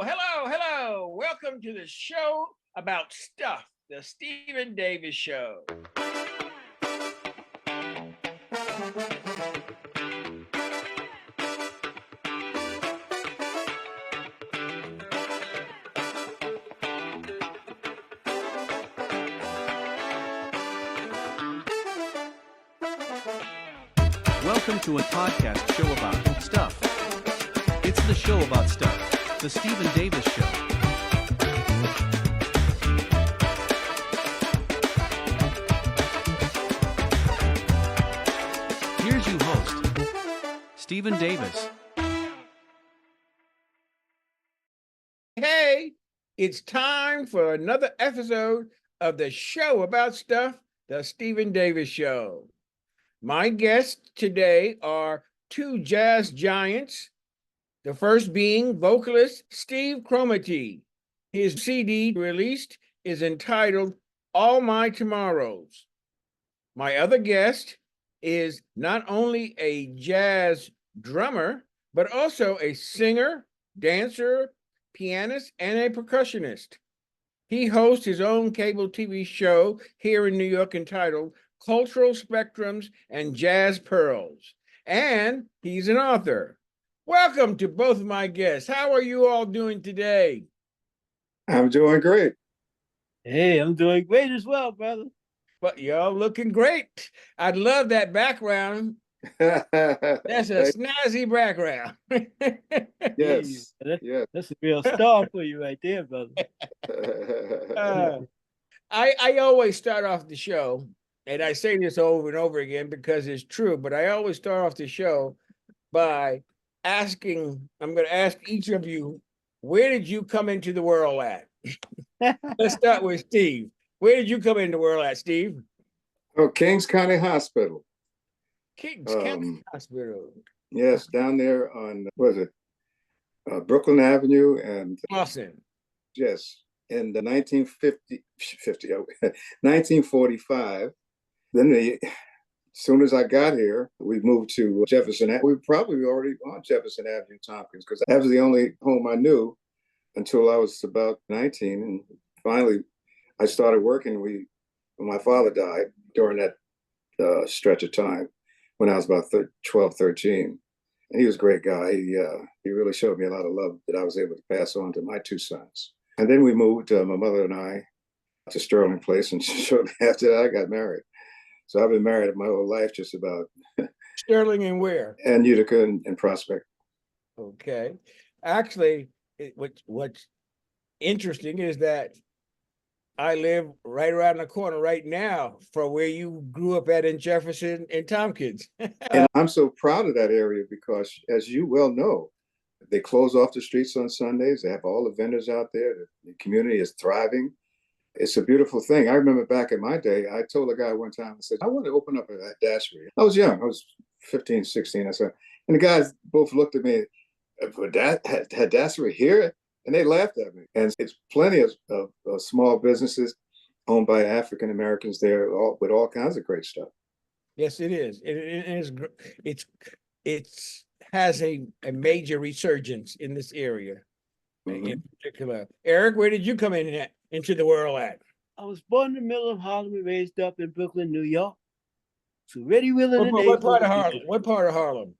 Hello. Welcome to the show about stuff, the Stephen Davis Show. Welcome to a podcast show about stuff. It's the show about stuff, the Stephen Davis Show. Here's your host, Stephen Davis. Hey, it's time for another episode of the show about stuff, the Stephen Davis Show. My guests today are two jazz giants, the first being vocalist Steve Cromity. His CD released is entitled All My Tomorrows. My other guest is not only a jazz drummer, but also a singer, dancer, pianist, and a percussionist. He hosts his own cable TV show here in New York entitled Cultural Spectrums and Jazz Pearls. And he's an author. Welcome to both of my guests. How are you all doing today? I'm doing great. Hey, I'm doing great as well, brother. But y'all looking great. I love that background. That's a snazzy background. Yes. That's a real star for you right there, brother. I always start off the show, and I say this over and over again because it's true, but I always start off the show by asking, I'm going to ask each of you, where did you come into the world at? Let's start with Steve. Where did you come into the world at, Steve? Oh, Kings County Hospital. Kings County Hospital. Yes, down there on, Brooklyn Avenue and Boston. Yes, in the 1945. Then as soon as I got here, we moved to Jefferson. We were probably already on Jefferson Avenue, Tompkins, because that was the only home I knew until I was about 19. And finally, I started working when my father died during that stretch of time when I was about 12, 13. And he was a great guy. He really showed me a lot of love that I was able to pass on to my two sons. And then we moved, my mother and I, to Sterling Place. And shortly after that, I got married. So I've been married my whole life, just about. Sterling and where? And Utica and Prospect. Okay. Actually, what's interesting is that I live right around the corner right now from where you grew up at in Jefferson and Tompkins. And I'm so proud of that area because, as you well know, they close off the streets on Sundays. They have all the vendors out there. The community is thriving. It's a beautiful thing. I remember back in my day, I told a guy one time, I said, I want to open up a dashery. I was young. I was 15, 16. I said, and the guys both looked at me, had dashery here? And they laughed at me. And it's plenty of small businesses owned by African Americans there with all kinds of great stuff. Yes, it is. It has a major resurgence in this area, in particular. Eric, where did you come into the world at? I was born in the middle of Harlem and raised up in Brooklyn, New York. So ready, willing, and What part of Harlem? What part of Harlem?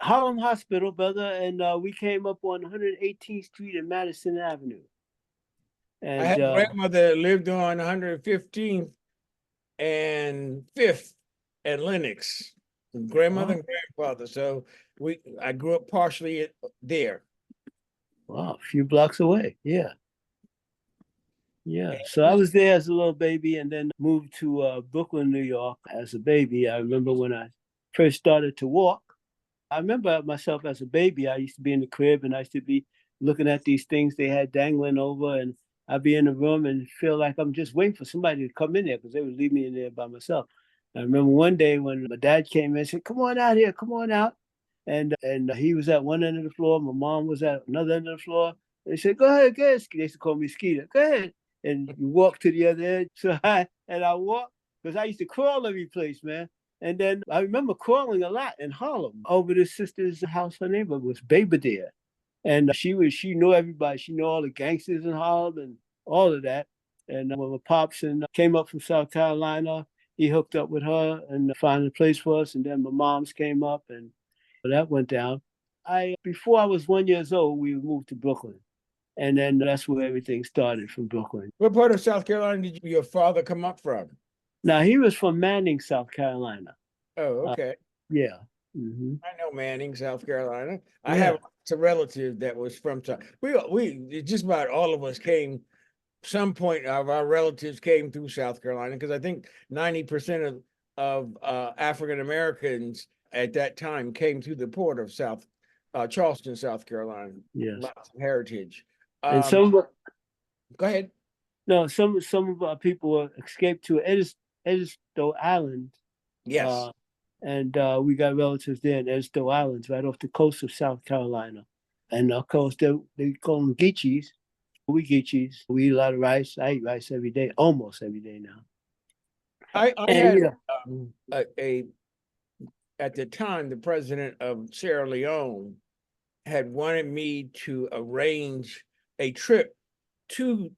Harlem Hospital, brother, and we came up on 118th Street and Madison Avenue. And I had a grandmother that lived on 115th and 5th at Lenox. Grandmother and grandfather. So I grew up partially there. Wow, a few blocks away. Yeah. So I was there as a little baby and then moved to Brooklyn, New York as a baby. I remember when I first started to walk. I remember myself as a baby. I used to be in the crib and I used to be looking at these things they had dangling over, and I'd be in the room and feel like I'm just waiting for somebody to come in there because they would leave me in there by myself. I remember one day when my dad came in and said, come on out here, come on out. And he was at one end of the floor. My mom was at another end of the floor. They said, go ahead. They used to call me Skeeter. Go ahead. And you walk to the other end. So I walked because I used to crawl every place, man. And then I remember crawling a lot in Harlem over the sister's house. Her name was Babadere. And she knew everybody. She knew all the gangsters in Harlem and all of that. And when my pops came up from South Carolina, he hooked up with her and found a place for us. And then my moms came up and that went down. Before I was 1 year old, we moved to Brooklyn. And then that's where everything started, from Brooklyn. What part of South Carolina did your father come up from? Now, he was from Manning, South Carolina. Oh, okay. Yeah. Mm-hmm. I know Manning, South Carolina. I Yeah. have a relative that was from we just about all of us came. Some point of our relatives came through South Carolina, because I think 90% of African Americans at that time came through the port of Charleston, South Carolina. Yes. Lots of heritage. And Go ahead. No, some of our people escaped to Edisto Island. Yes. And we got relatives there in Edisto Islands, right off the coast of South Carolina. And of course, they call them Geechees. We Geechees. We eat a lot of rice. I eat rice every day, almost every day now. I had at the time, the president of Sierra Leone had wanted me to arrange a trip to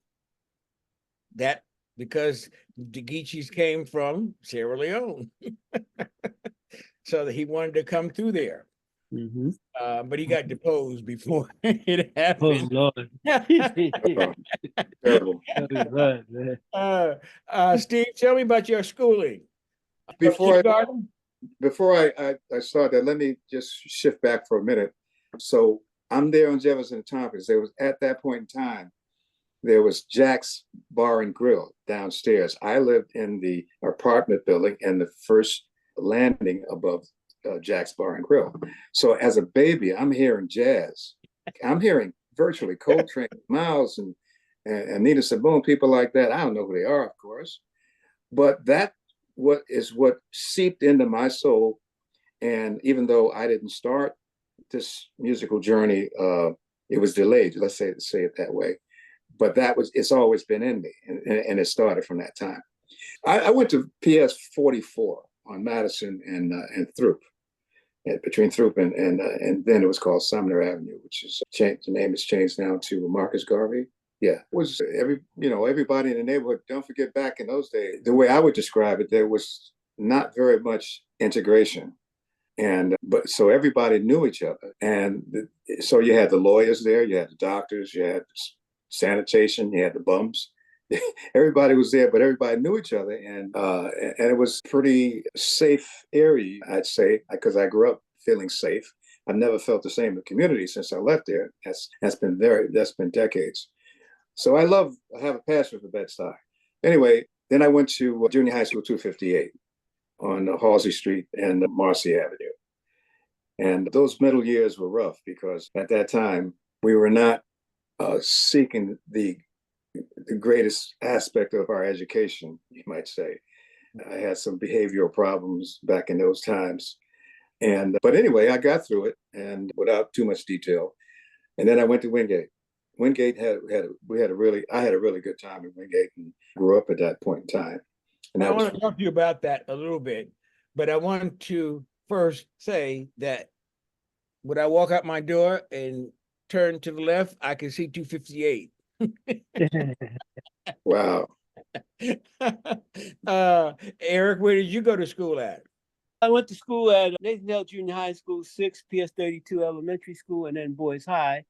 that, because the Geechees came from Sierra Leone. So that he wanted to come through there. Mm-hmm. But he got deposed before it Oh, happened. Lord. Terrible. Steve, tell me about your schooling. Before I start that, let me just shift back for a minute. So I'm there on Jefferson and Tompkins. There was, at that point in time, there was Jack's Bar and Grill downstairs. I lived in the apartment building in the first landing above Jack's Bar and Grill. So as a baby, I'm hearing jazz. I'm hearing virtually Coltrane, Miles, and Nina Simone, people like that. I don't know who they are, of course, but that what seeped into my soul. And even though I didn't start this musical journey, it was delayed. Let's say it that way. But it's always been in me, and it started from that time. I went to PS 44 on Madison and Throop, between Throop and then it was called Sumner Avenue, which is changed. The name is changed now to Marcus Garvey. Yeah, it was everybody in the neighborhood. Don't forget, back in those days, the way I would describe it, there was not very much integration, but so everybody knew each other, and so you had the lawyers there, you had the doctors, you had sanitation, you had the bums. Everybody was there, but everybody knew each other, and it was pretty safe area, I'd say, because I grew up feeling safe. I've never felt the same in the community since I left there. That's been decades. So I have a passion for Bed-Stuy. Anyway, then I went to junior high school 258 on Halsey Street and Marcy Avenue. And those middle years were rough, because at that time we were not seeking the greatest aspect of our education, you might say. I had some behavioral problems back in those times. But anyway, I got through it, and without too much detail. And then I went to Wingate. Wingate I had a really good time in Wingate, and grew up at that point in time. And I want to talk to you about that a little bit, but I want to first say that when I walk out my door and turn to the left, I can see 258. Wow. Eric, where did you go to school at? I went to school at Nathan Hill Junior High School, 6 PS 32 Elementary School, and then Boys High.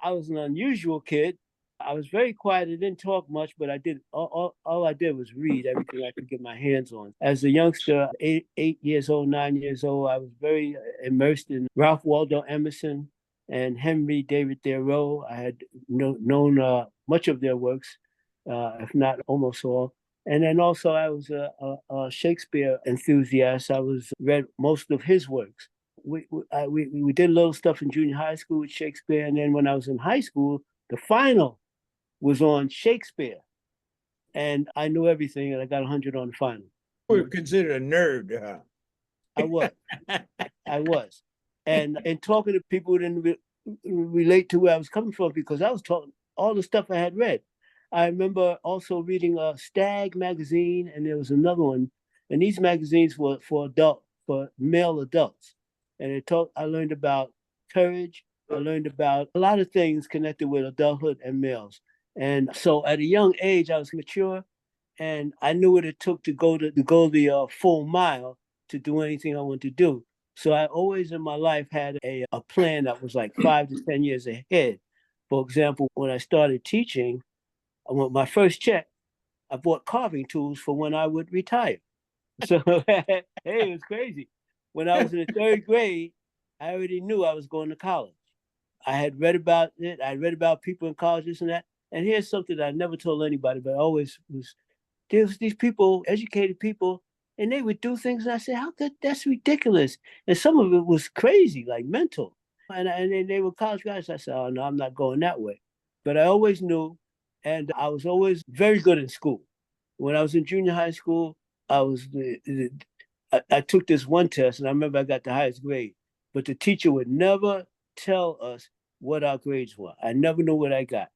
I was an unusual kid. I was very quiet. I didn't talk much, but I did all I did was read everything I could get my hands on. As a youngster, 8 years old, 9 years old, I was very immersed in Ralph Waldo Emerson and Henry David Thoreau. I had known much of their works, if not almost all. And then also I was a Shakespeare enthusiast. I read most of his works. We did a little stuff in junior high school with Shakespeare, and then when I was in high school, the final was on Shakespeare, and I knew everything, and I got 100 on the final. You were considered a nerd, huh? I was, and talking to people who didn't relate to where I was coming from, because I was talking all the stuff I had read. I remember also reading Stag magazine, and there was another one, and these magazines were for male adults. And I learned about courage, I learned about a lot of things connected with adulthood and males. And so at a young age, I was mature, and I knew what it took to go the full mile to do anything I wanted to do. So I always in my life had a plan that was like 5 to 10 years ahead. For example, when I started teaching, I want my first check, I bought carving tools for when I would retire. So hey, it was crazy. When I was in the third grade, I already knew I was going to college. I had read about it. I read about people in colleges and that. And here's something that I never told anybody, but I always was, there was these people, educated people, and they would do things. And I said, how could, that's ridiculous. And some of it was crazy, like mental. And then they were college guys. I said, oh no, I'm not going that way. But I always knew, and I was always very good in school. When I was in junior high school, I took this one test, and I remember I got the highest grade. But the teacher would never tell us what our grades were. I never knew what I got.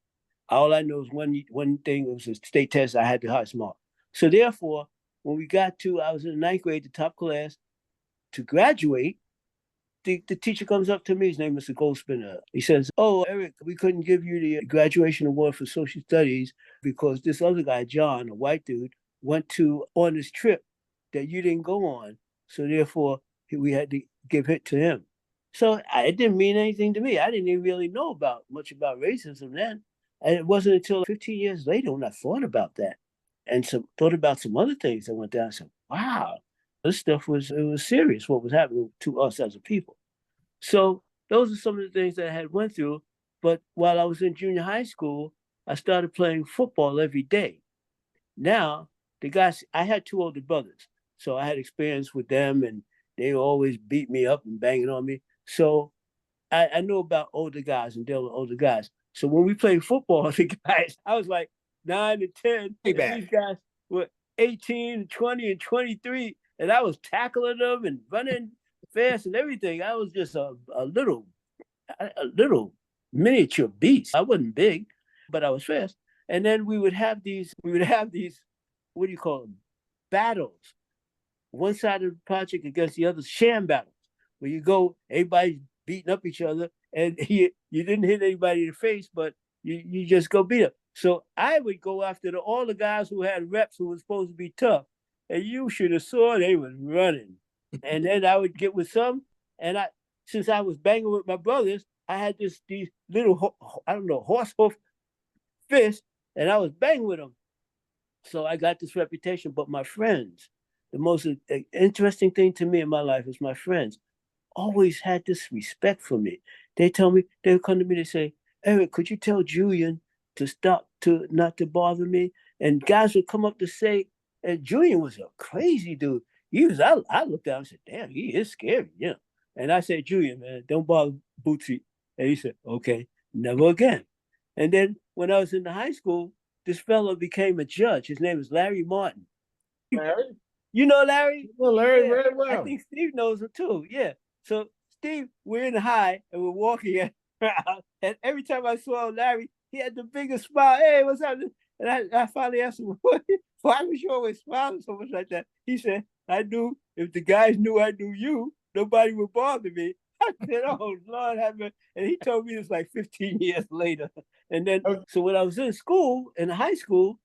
All I know is one thing, it was a state test, I had the highest mark. So therefore, when we got to, I was in the ninth grade, the top class, to graduate, the teacher comes up to me, his name is Mr. Goldspinner. He says, oh, Eric, we couldn't give you the graduation award for social studies because this other guy, John, a white dude, went on this trip that you didn't go on. So therefore, we had to give it to him. So it didn't mean anything to me. I didn't even really know much about racism then. And it wasn't until 15 years later when I thought about that and thought about some other things that went down. I said, wow, this stuff was serious, what was happening to us as a people. So those are some of the things that I had went through. But while I was in junior high school, I started playing football every day. Now, the guys, I had two older brothers. So I had experience with them, and they always beat me up and banging on me. So I knew about older guys and dealing with older guys. So when we played football, the guys, I was like 9 and 10. And these guys were 18, 20, and 23. And I was tackling them and running fast and everything. I was just a little miniature beast. I wasn't big, but I was fast. And then we would have these, what do you call them? Battles. One side of the project against the other, sham battles, where you go, everybody's beating up each other, and you didn't hit anybody in the face, but you just go beat up. So I would go after all the guys who had reps who were supposed to be tough, and you should have saw they was running. And then I would get with some, and since I was banging with my brothers, I had these little, horse hoof fists, and I was banging with them. So I got this reputation. But my friends, the most interesting thing to me in my life is my friends always had this respect for me. They would come to me, they say, Eric, could you tell Julian to stop, not to bother me? And guys would come up to say, and Julian was a crazy dude. I looked down and said, damn, he is scary, yeah. And I said, Julian, man, don't bother Bootsy. And he said, okay, never again. And then when I was in the high school, this fellow became a judge. His name is Larry Martin. Larry? You know Larry? Well, Larry, yeah. very well. I think Steve knows him too, yeah. So Steve, we're in the high and we're walking around, and every time I saw Larry, he had the biggest smile. Hey, what's up? And I finally asked him, why was you always smiling so much like that? He said, I knew if the guys knew I knew you, nobody would bother me. I said, oh, Lord have mercy. And he told me this like 15 years later. And then, so when I was in school, in high school,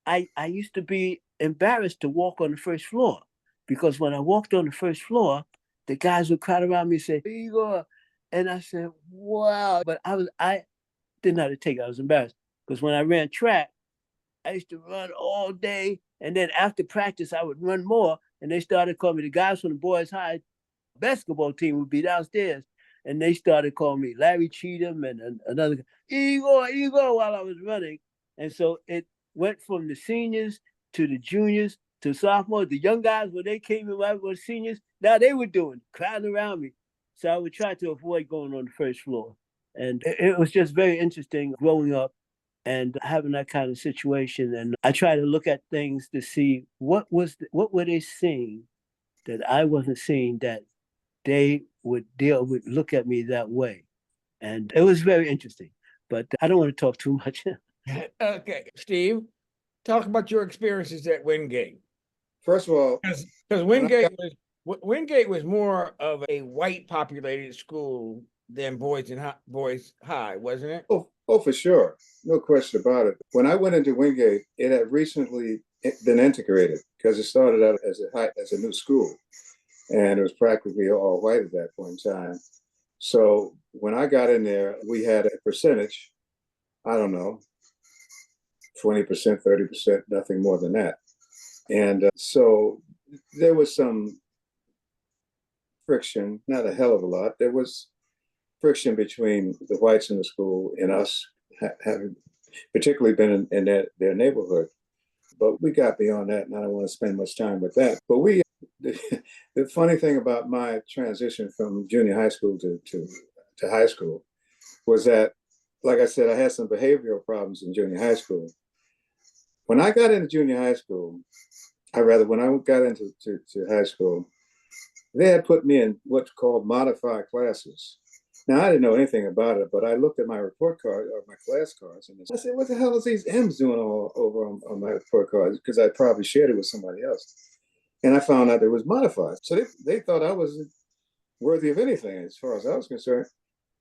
I used to be embarrassed to walk on the first floor, because when I walked on the first floor, the guys would crowd around me and say, Igor. And I said, wow. But I didn't know how to take it. I was embarrassed, because when I ran track, I used to run all day. And then after practice, I would run more. And they started calling me, the guys from the boys' high basketball team would be downstairs. And they started calling me Larry Cheatham and another guy, Igor, while I was running. And so it went from the seniors to the juniors to sophomores. The young guys, when they came in, when I was seniors, now they were crowding around me. So I would try to avoid going on the first floor. And it was just very interesting growing up and having that kind of situation. And I try to look at things to see what were they seeing that I wasn't seeing, that they would look at me that way. And it was very interesting, but I don't want to talk too much. Okay, Steve, talk about your experiences at Wingate. First of all, because Wingate was more of a white populated school than Boys High, wasn't it? Oh, for sure. No question about it. When I went into Wingate, it had recently been integrated because it started out as a new school, and it was practically all white at that point in time. So when I got in there, we had a percentage, I don't know, 20%, 30%, nothing more than that. And so there was some friction, not a hell of a lot. There was friction between the whites in the school and us, having particularly been in their neighborhood. But we got beyond that, and I don't want to spend much time with that. But the funny thing about my transition from junior high school to high school was that, like I said, I had some behavioral problems in junior high school. When I got into junior high school, when I got into high school, they had put me in what's called modified classes. Now, I didn't know anything about it, but I looked at my report card or my class cards, and I said, what the hell is these M's doing all over on my report cards? Because I probably shared it with somebody else. And I found out it was modified. So they thought I wasn't worthy of anything as far as I was concerned.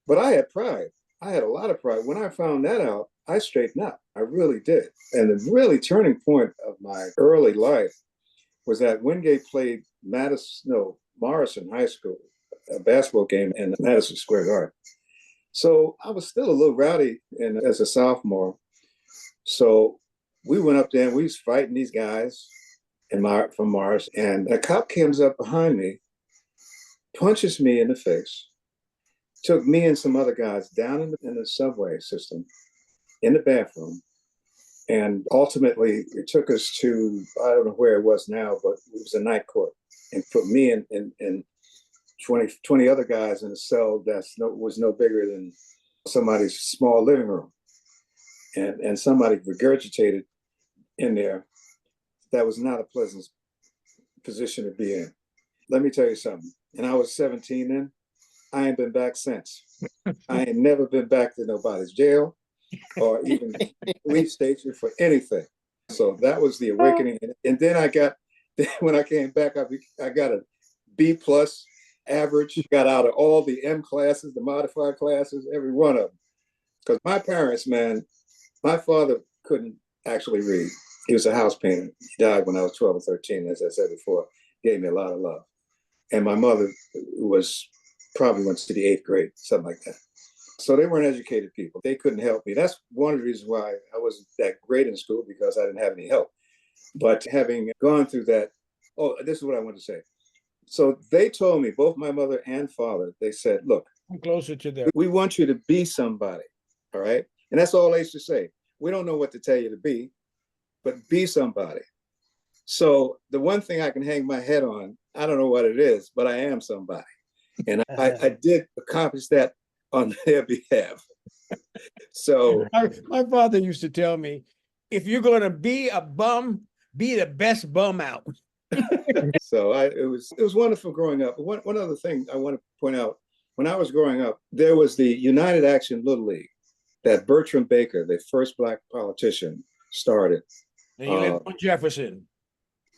But I had pride. I had a lot of pride. When I found that out, I straightened up. I really did. And the really turning point of my early life was that Wingate played Morrison High School, a basketball game in Madison Square Garden. So I was still a little rowdy as a sophomore. So we went up there and we was fighting these guys from Mars. And a cop comes up behind me, punches me in the face, took me and some other guys down in the subway system, in the bathroom. And ultimately, it took us to, I don't know where it was now, but it was a night court, and put me and 20 other guys in a cell that was no bigger than somebody's small living room. And somebody regurgitated in there. That was not a pleasant position to be in. Let me tell you something. And I was 17 then. I ain't been back since. I ain't never been back to nobody's jail or even police station for anything. So that was the awakening. And then when I came back, I got a B+ average, got out of all the M classes, the modified classes, every one of them. Because my parents, man, my father couldn't actually read. He was a house painter. He died when I was 12 or 13, as I said before. Gave me a lot of love. And my mother probably went to the 8th grade, something like that. So they weren't educated people. They couldn't help me. That's one of the reasons why I wasn't that great in school, because I didn't have any help. But having gone through that, this is what I want to say. So they told me, both my mother and father, they said, look, I'm closer to them. We want you to be somebody, all right? And that's all they used to say. We don't know what to tell you to be, but be somebody. So the one thing I can hang my head on, I don't know what it is, but I am somebody. And I did accomplish that on their behalf. So my father used to tell me, if you're going to be a bum, be the best bum out. So it was wonderful growing up. One other thing I want to point out, when I was growing up, there was the United Action Little League that Bertram Baker, the first Black politician, started. And he lived on Jefferson.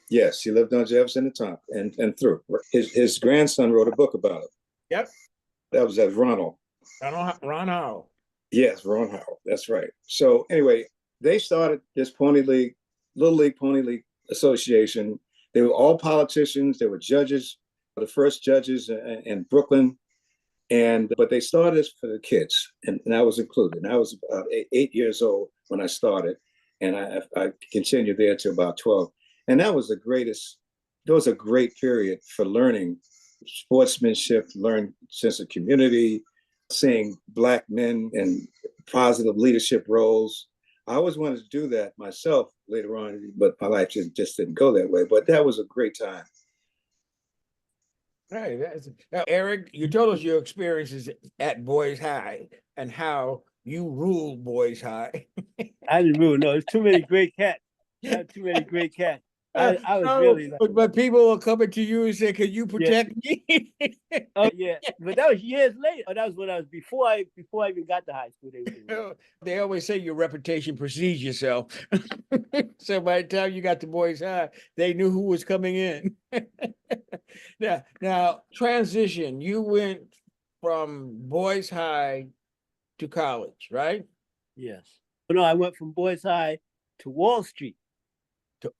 Yes, he lived on Jefferson and through. His grandson wrote a book about it. Yep. That was Ronald. Ron Howell. Yes, Ron Howell. That's right. So anyway, they started this Little League Pony League Association. They were all politicians. They were judges, the first judges in Brooklyn. But they started this for the kids, and I was included. And I was about 8 years old when I started, and I continued there to about 12. And that was a great period for learning sportsmanship, learn sense of community, seeing Black men in positive leadership roles. I always wanted to do that myself later on, but my life just didn't go that way. But that was a great time. Right. Now, Eric, you told us your experiences at Boys High and how you ruled Boys High. I didn't rule. No, there's too many great cats. Too many great cats. I was really like, but people are coming to you and say, "Can you protect me?" Oh yeah, but that was years later. That was when I was before I even got to high school. They always say your reputation precedes yourself. So by the time you got to Boys High, they knew who was coming in. Now transition. You went from Boys High to college, right? Yes. No, I went from Boys High to Wall Street.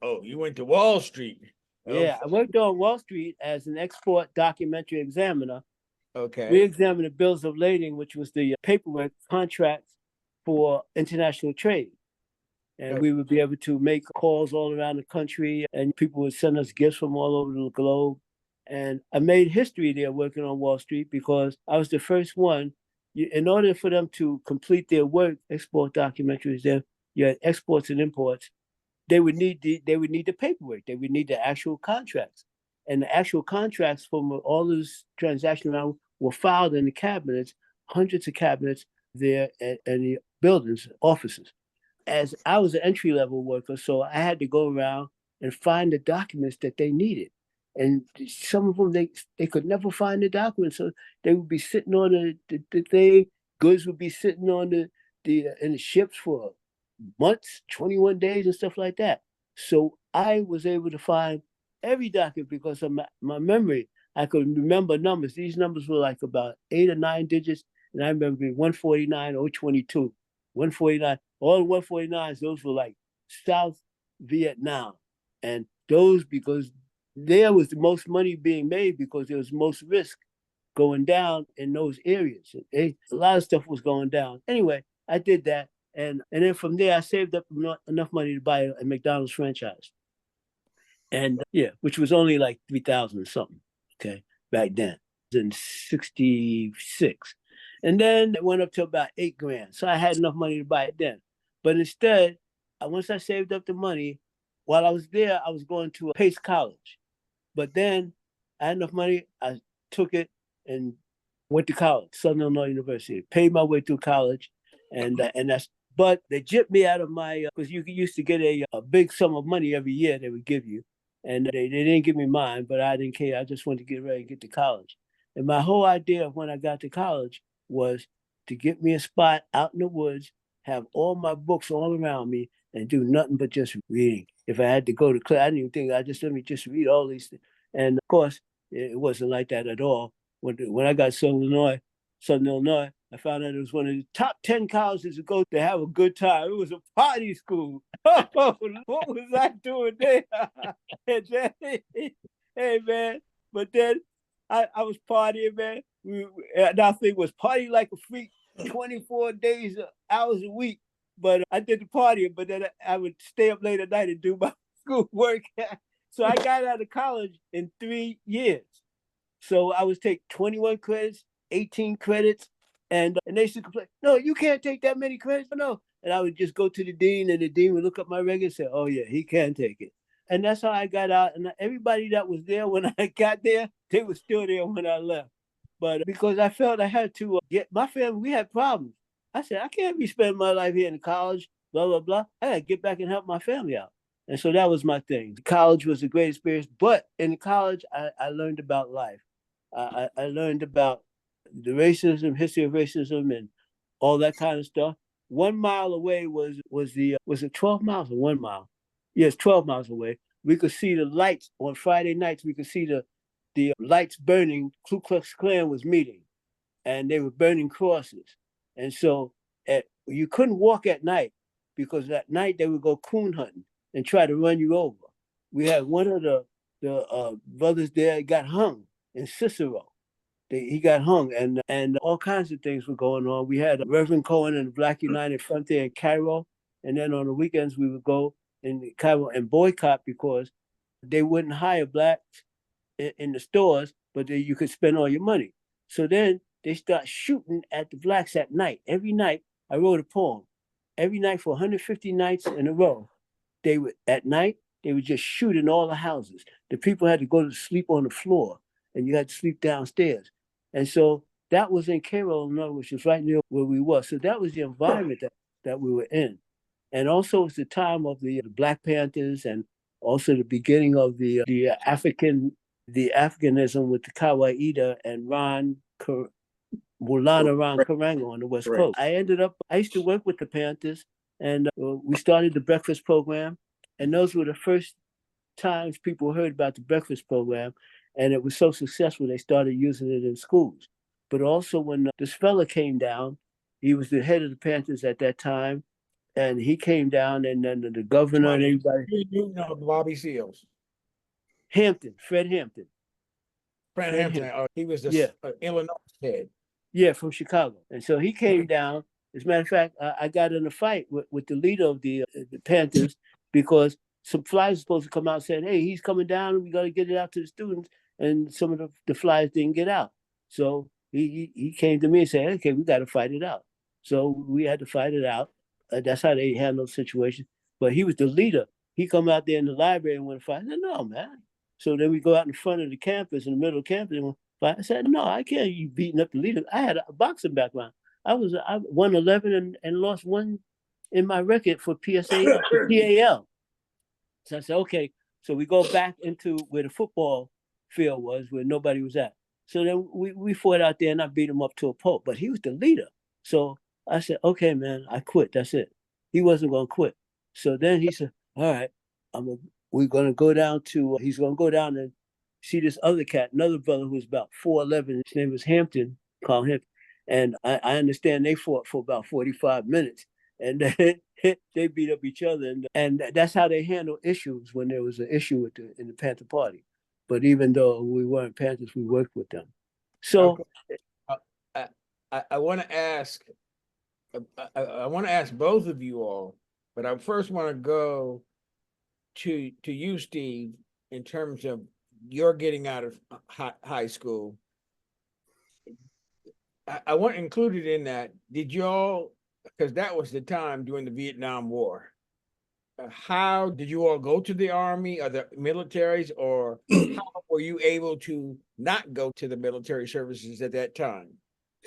You went to Wall Street. Yeah, I worked on Wall Street as an export documentary examiner. Okay. We examined the bills of lading, which was the paperwork contracts for international trade. And we would be able to make calls all around the country, and people would send us gifts from all over the globe. And I made history there working on Wall Street because I was the first one. In order for them to complete their work, export documentaries, you had exports and imports. They would need the paperwork. They would need the actual contracts, and the actual contracts from all those transactions around were filed in the cabinets, hundreds of cabinets there in the buildings, offices. As I was an entry-level worker, so I had to go around and find the documents that they needed. And some of them, they could never find the documents, so they would be sitting on the thing. Goods would be sitting on in the ships for months, 21 days and stuff like that. So I was able to find every document because of my memory. I could remember numbers. These numbers were like about 8 or 9 digits, and I remember 149, 022, 149. All the 149s, those were like South Vietnam. And those, because there was the most money being made because there was most risk going down in those areas. A lot of stuff was going down. Anyway, I did that. And then from there, I saved up enough money to buy a McDonald's franchise. And which was only like 3,000 or something, okay, back then, in 66. And then it went up to about $8,000. So I had enough money to buy it then. But instead, once I saved up the money, while I was there, I was going to Pace College. But then I had enough money, I took it and went to college, Southern Illinois University, paid my way through college. But they gypped me out of my, because you used to get a big sum of money every year they would give you. And they didn't give me mine, but I didn't care. I just wanted to get ready and get to college. And my whole idea of when I got to college was to get me a spot out in the woods, have all my books all around me, and do nothing but just reading. If I had to go to class, I didn't even think, let me just read all these things. And of course, it wasn't like that at all. When I got to Southern Illinois, I found out it was one of the top 10 colleges to go to have a good time. It was a party school. Oh, what was I doing there? Hey, man. But then I was partying, man. And our thing was party like a freak, 24 days, hours a week. But I did the partying, but then I would stay up late at night and do my school work. So I got out of college in 3 years. So I would take 21 credits, 18 credits, and they used to complain, no, you can't take that many credits. No. And I would just go to the dean, and the dean would look up my record and say, oh, yeah, he can take it. And that's how I got out. And everybody that was there when I got there, they were still there when I left. But because I felt I had to get my family, we had problems. I said, I can't be spending my life here in college, blah, blah, blah. I got to get back and help my family out. And so that was my thing. College was a great experience. But in college, I learned about life. I learned about the racism, history of racism, and all that kind of stuff. 1 mile away was it 12 miles or 1 mile? Yes, 12 miles away. We could see the lights on Friday nights. We could see the lights burning. Ku Klux Klan was meeting, and they were burning crosses. And so you couldn't walk at night because at night they would go coon hunting and try to run you over. We had one of the brothers there got hung in Cicero. He got hung, and all kinds of things were going on. We had Reverend Cohen and the Black United Front there in Cairo, and then on the weekends we would go in Cairo and boycott because they wouldn't hire blacks in the stores, but you could spend all your money. So then they start shooting at the blacks at night. Every night, I wrote a poem. Every night for 150 nights in a row, at night, they would just shoot in all the houses. The people had to go to sleep on the floor, and you had to sleep downstairs. And so that was in Cairo, Illinois, which is right near where we were. So that was the environment that we were in. And also it's the time of the Black Panthers, and also the beginning of the Africanism with the Kawaida and Mulana Ron Karango on the West Coast. I used to work with the Panthers, and we started the breakfast program. And those were the first times people heard about the breakfast program. And it was so successful, they started using it in schools. But also when this fella came down, he was the head of the Panthers at that time, and he came down, and then the governor and everybody. You know Bobby Seals. Hampton, Fred Hampton. Fred Hampton. He was the Illinois head. Yeah, from Chicago. And so he came down. As a matter of fact, I got in a fight with the leader of the Panthers because some flyers were supposed to come out saying, hey, he's coming down and we got to get it out to the students. And some of the flyers didn't get out. So he came to me and said, okay, we got to fight it out. So we had to fight it out. That's how they handled the situation. But he was the leader. He come out there in the library and went to fight. I said, no, man. So then we go out in front of the campus, in the middle of campus, and fight. I said, no, I can't. You beating up the leader. I had a boxing background. I won 11 and lost 1 in my record for PSA, for PAL. So I said, okay. So we go back into where the football field was, where nobody was at. So then we fought out there, and I beat him up to a pulp. But he was the leader. So I said, okay, man, I quit. That's it. He wasn't going to quit. So then he said, all right, we're going to go down to, he's going to go down and see this other cat, another brother who was about 4'11". His name was Hampton, call him. And I understand they fought for about 45 minutes. And they beat up each other. And that's how they handle issues when there was an issue in the Panther Party. But even though we weren't Panthers, we worked with them. So I want to ask, both of you all, but I first want to go to you, Steve, in terms of your getting out of high school. I want included in that, did y'all, because that was the time during the Vietnam War, how did you all go to the Army or the militaries, or how were you able to not go to the military services at that time?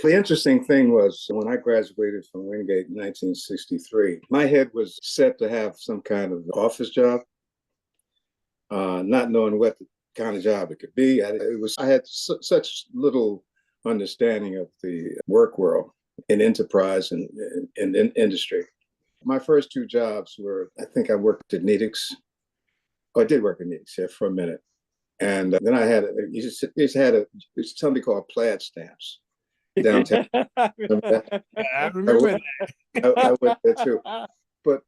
The interesting thing was when I graduated from Wingate in 1963, my head was set to have some kind of office job, not knowing what kind of job it could be. I had such little understanding of the work world in enterprise and in industry. My first 2 jobs were, I think I worked at Nedick's. Oh, I did work at Nedick's, yeah, for a minute. And then I had, it's something called plaid stamps downtown. I remember that. I went there too. But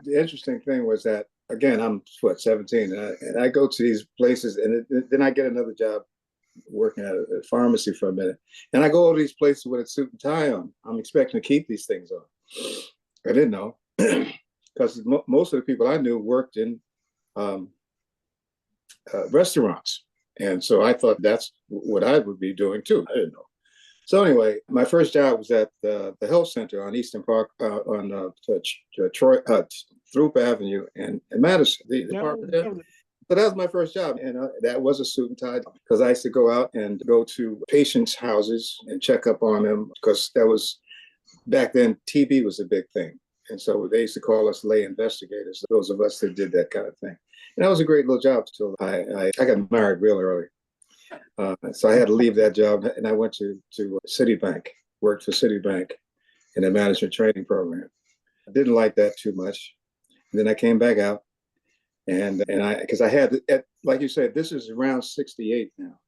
the interesting thing was that, again, I'm 17, and I go to these places, and then I get another job working at a pharmacy for a minute. And I go over these places with a suit and tie on. I'm expecting to keep these things on. I didn't know, because most of the people I knew worked in restaurants. And so I thought that's what I would be doing too. I didn't know. So anyway, my first job was at the health center on Eastern Park, on Troy, Throop Avenue and Madison, the department there. So that was my first job. And that was a suit and tie, because I used to go out and go to patients' houses and check up on them, because that was, back then, TB was a big thing. And so they used to call us lay investigators, those of us that did that kind of thing. And that was a great little job till I got married real early. So I had to leave that job, and I went to Citibank, worked for Citibank in a management training program. I didn't like that too much. And then I came back out, and because I had, like you said, this is around 68 now.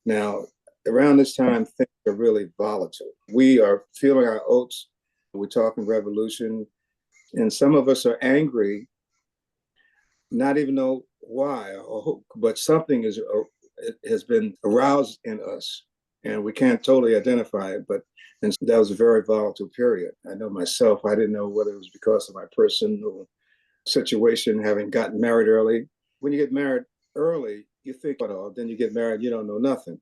Now, around this time, things are really volatile. We are feeling our oats. We're talking revolution, and some of us are angry, not even know why, but something has been aroused in us, and we can't totally identify it. But and that was a very volatile period. I know myself, I didn't know whether it was because of my personal situation, having gotten married early. When you get married early, you think, oh, then you get married, you don't know nothing.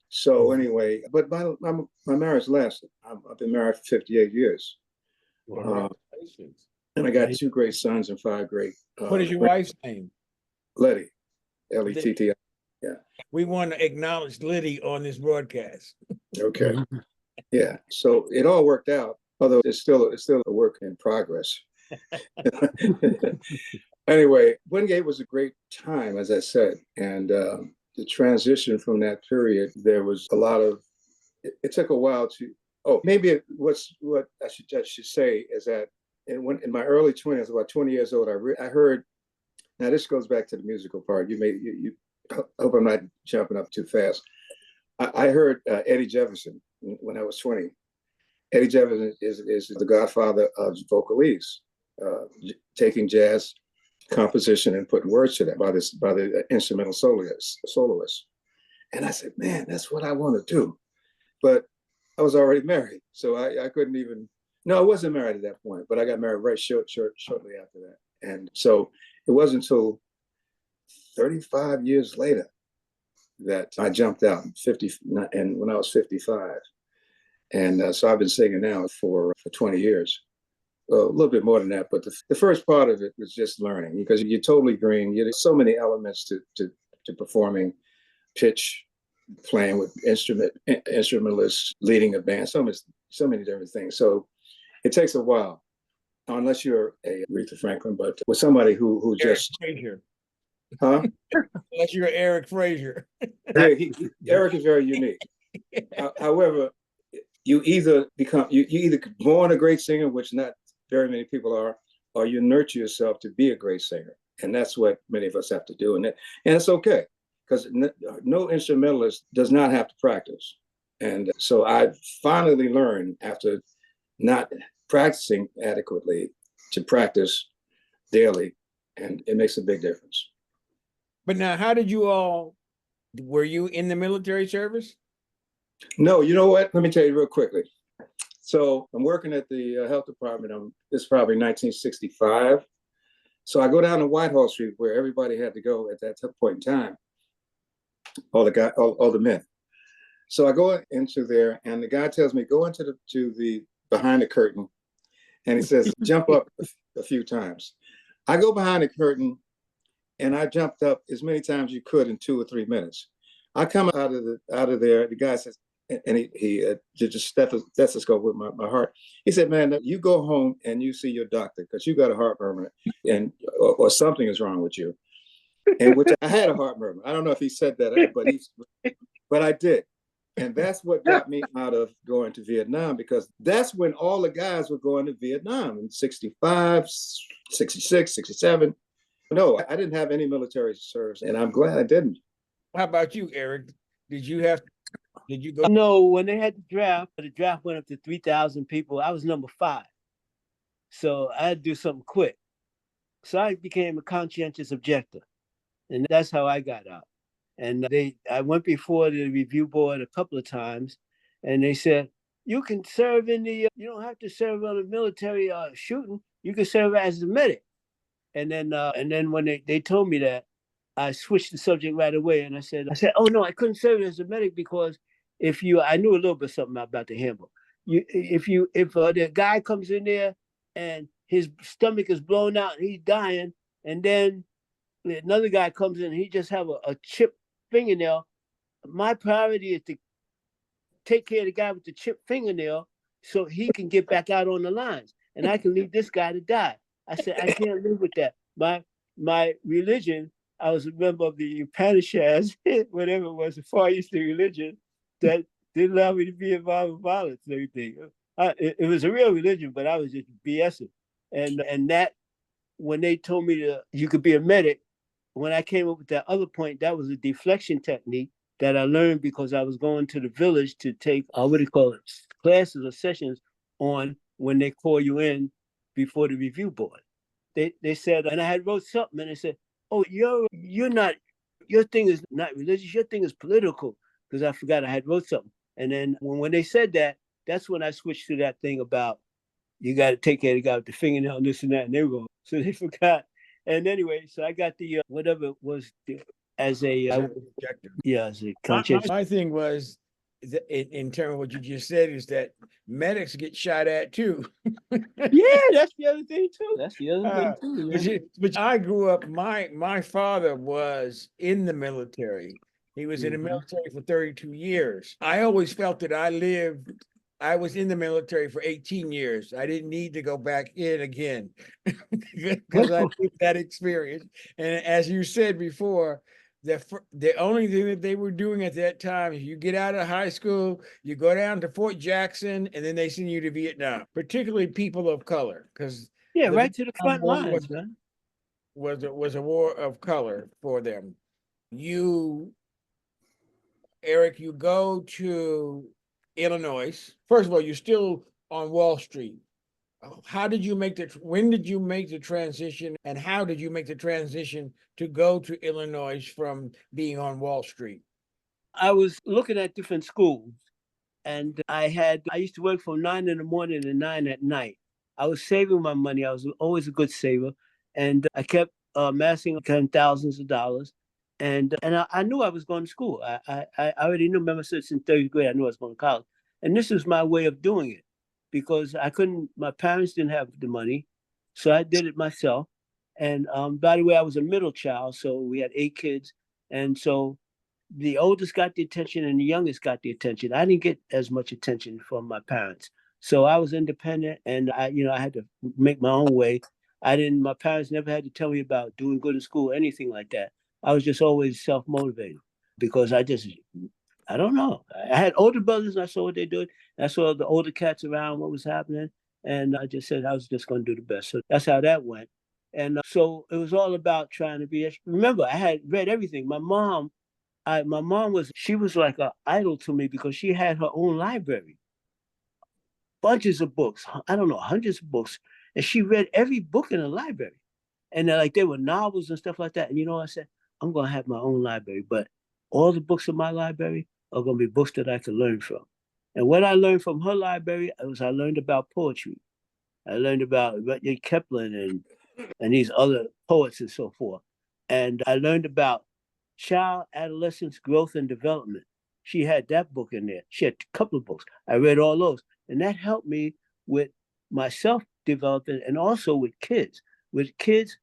So anyway, but my marriage lasted. I've been married for 58 years. And I got 2 great sons and 5 great. What is your wife's name? Letty, L-E-T-T-I. Yeah. We want to acknowledge Liddy on this broadcast. Okay. Yeah. So it all worked out, although it's still a work in progress. Anyway, Wingate was a great time, as I said, and the transition from that period, there was a lot of. It took a while to. Oh, maybe what I should say is that in my early 20s, about 20 years old, I heard. Now this goes back to the musical part. I hope I'm not jumping up too fast. I heard Eddie Jefferson when I was 20. Eddie Jefferson is the godfather of vocalist, taking jazz composition and putting words to that by the instrumental soloist. And I said, man, that's what I want to do. But I was already married, so I couldn't even. No, I wasn't married at that point, but I got married right shortly after that. And so it wasn't until 35 years later that I jumped out and when I was 55. And so I've been singing now for 20 years. Well, a little bit more than that, but the first part of it was just learning, because you're totally green. There's so many elements to performing, pitch, playing with instrumentalists, leading a band, so many different things. So it takes a while, unless you're a Aretha Franklin, but with somebody who Eric just, Frazier. huh? Unless you're Eric Frazier. Yeah, Eric is very unique. However, you either born a great singer, which not very many people are, or you nurture yourself to be a great singer. And that's what many of us have to do. And it's okay, because no instrumentalist does not have to practice. And so I finally learned, after not practicing adequately, to practice daily. And it makes a big difference. But now, were you in the military service? No, you know what? Let me tell you real quickly. So I'm working at the health department. It's probably 1965. So I go down to Whitehall Street, where everybody had to go at that point in time. All the men. So I go into there, and the guy tells me, go into the behind the curtain, and he says, jump up a few times. I go behind the curtain, and I jumped up as many times as you could in 2 or 3 minutes. I come out of there. The guy says, and he did just stethoscope with my heart. He said, man, you go home and you see your doctor, because you got a heart murmur, or something is wrong with you. And which I had a heart murmur. I don't know if he said that, but I did. And that's what got me out of going to Vietnam, because that's when all the guys were going to Vietnam in 65, 66, 67. No, I didn't have any military service, and I'm glad I didn't. How about you, Eric? Did you go? No, when they had the draft went up to 3,000 people. I was number 5. So I had to do something quick. So I became a conscientious objector. And that's how I got out. And I went before the review board a couple of times, and they said, you can serve you don't have to serve on a military shooting. You can serve as a medic. And then when they told me that, I switched the subject right away, and I said, oh no, I couldn't serve as a medic, because I knew a little bit something about the handbook. If the guy comes in there and his stomach is blown out and he's dying, and then another guy comes in and he just have a chipped fingernail, my priority is to take care of the guy with the chipped fingernail so he can get back out on the lines, and I can leave this guy to die. I said, I can't live with that. My religion, I was a member of the pianist, whatever it was, the Far Eastern religion, that didn't allow me to be involved with violence and everything. It was a real religion, but I was just BSing. And that, when they told me you could be a medic, when I came up with that other point, that was a deflection technique that I learned because I was going to the village to take, classes or sessions on when they call you in before the review board. They said, and I had wrote something, and they said, oh, you're not, your thing is not religious, your thing is political, because I forgot I had wrote something. And then when they said that, that's when I switched to that thing about you got to take care of the guy with the fingernail and this and that, and they were going, so they forgot. And anyway, so I got the whatever it was as a conscientious. My thing was, in terms of what you just said, is that medics get shot at too. Yeah, that's the other thing too. But I grew up. My father was in the military. He was in the military for 32 years. I always felt that I was in the military for 18 years. I didn't need to go back in again because I did that experience. And as you said before, the only thing that they were doing at that time is you get out of high school, you go down to Fort Jackson, and then they send you to Vietnam, particularly people of color, because right to the front lines, man. Was a war of color for them. Eric, you go to Illinois. First of all, you're still on Wall Street. How did you make when did you make the transition, and how did you make the transition to go to Illinois from being on Wall Street? I was looking at different schools, and I used to work from 9 in the morning to 9 at night. I was saving my money. I was always a good saver, and I kept amassing thousands of dollars. And I knew I was going to school. I already knew. Remember, since in third grade, I knew I was going to college, and this was my way of doing it because I couldn't. My parents didn't have the money, so I did it myself. And by the way, I was a middle child, so we had 8 kids, and so the oldest got the attention and the youngest got the attention. I didn't get as much attention from my parents. So I was independent, and I had to make my own way. My parents never had to tell me about doing good in school, anything like that. I was just always self-motivated because I don't know. I had older brothers and I saw what they did. And I saw the older cats around, what was happening. And I just said I was just going to do the best. So that's how that went. And so it was all about trying to be, remember, I had read everything. My mom she was like an idol to me because she had her own library, bunches of books. I don't know, hundreds of books, and she read every book in the library, and they were novels and stuff like that. And I said, I'm gonna have my own library, but all the books in my library are gonna be books that I can learn from. And what I learned from her library was I learned about poetry. I learned about Rudyard Kipling and these other poets and so forth, and I learned about child, adolescence, growth, and development. She had that book in there. She had a couple of books. I read all those. And that helped me with my self-development and also with kids. With kids,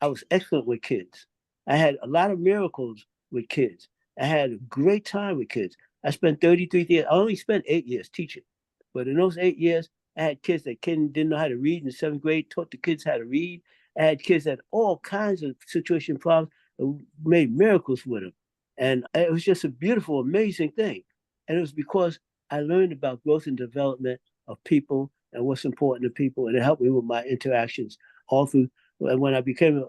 I was excellent with kids. I had a lot of miracles with kids. I had a great time with kids. I spent 33 years. I only spent 8 years teaching. But in those 8 years, I had kids that didn't know how to read in the 7th grade, taught the kids how to read. I had kids that had all kinds of situation problems, made miracles with them. And it was just a beautiful, amazing thing. And it was because I learned about growth and development of people and what's important to people. And it helped me with my interactions all through. And when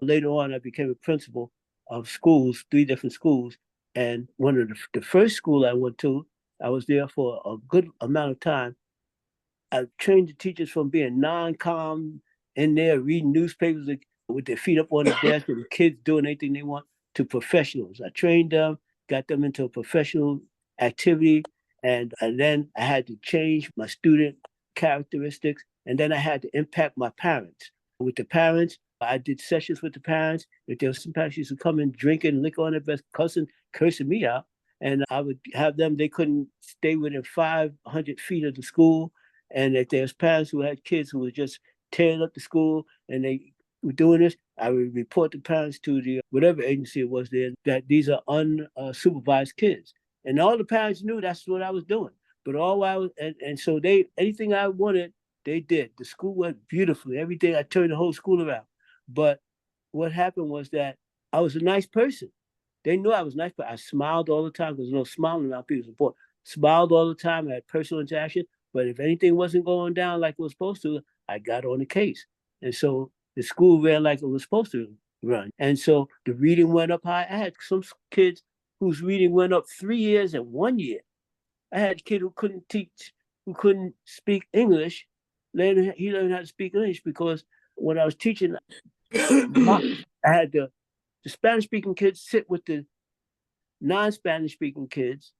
later on, I became a principal of schools, 3 different schools. And one of the first school I went to, I was there for a good amount of time. I trained the teachers from being non-com in there, reading newspapers with their feet up on the desk and the kids doing anything they want, to professionals. I trained them, got them into a professional activity, and then I had to change my student characteristics, and then I had to impact my parents. With the parents, I did sessions with the parents. If there was some parents used to come in drinking liquor on their best, cursing me out, and I would have them, they couldn't stay within 500 feet of the school. And if there's parents who had kids who were just tearing up the school and they were doing this, I would report the parents to the whatever agency it was there that these are unsupervised kids. And all the parents knew that's what I was doing. But so anything I wanted, they did. The school went beautifully. Every day I turned the whole school around. But what happened was that I was a nice person. They knew I was nice, but I smiled all the time because smiling around people's support. Smiled all the time. I had personal interaction. But if anything wasn't going down like it was supposed to, I got on the case. And so the school ran like it was supposed to run. And so the reading went up high. I had some kids whose reading went up 3 years and 1 year. I had a kid who couldn't speak English. He learned how to speak English because when I was teaching, I had the Spanish-speaking kids sit with the non-Spanish-speaking kids,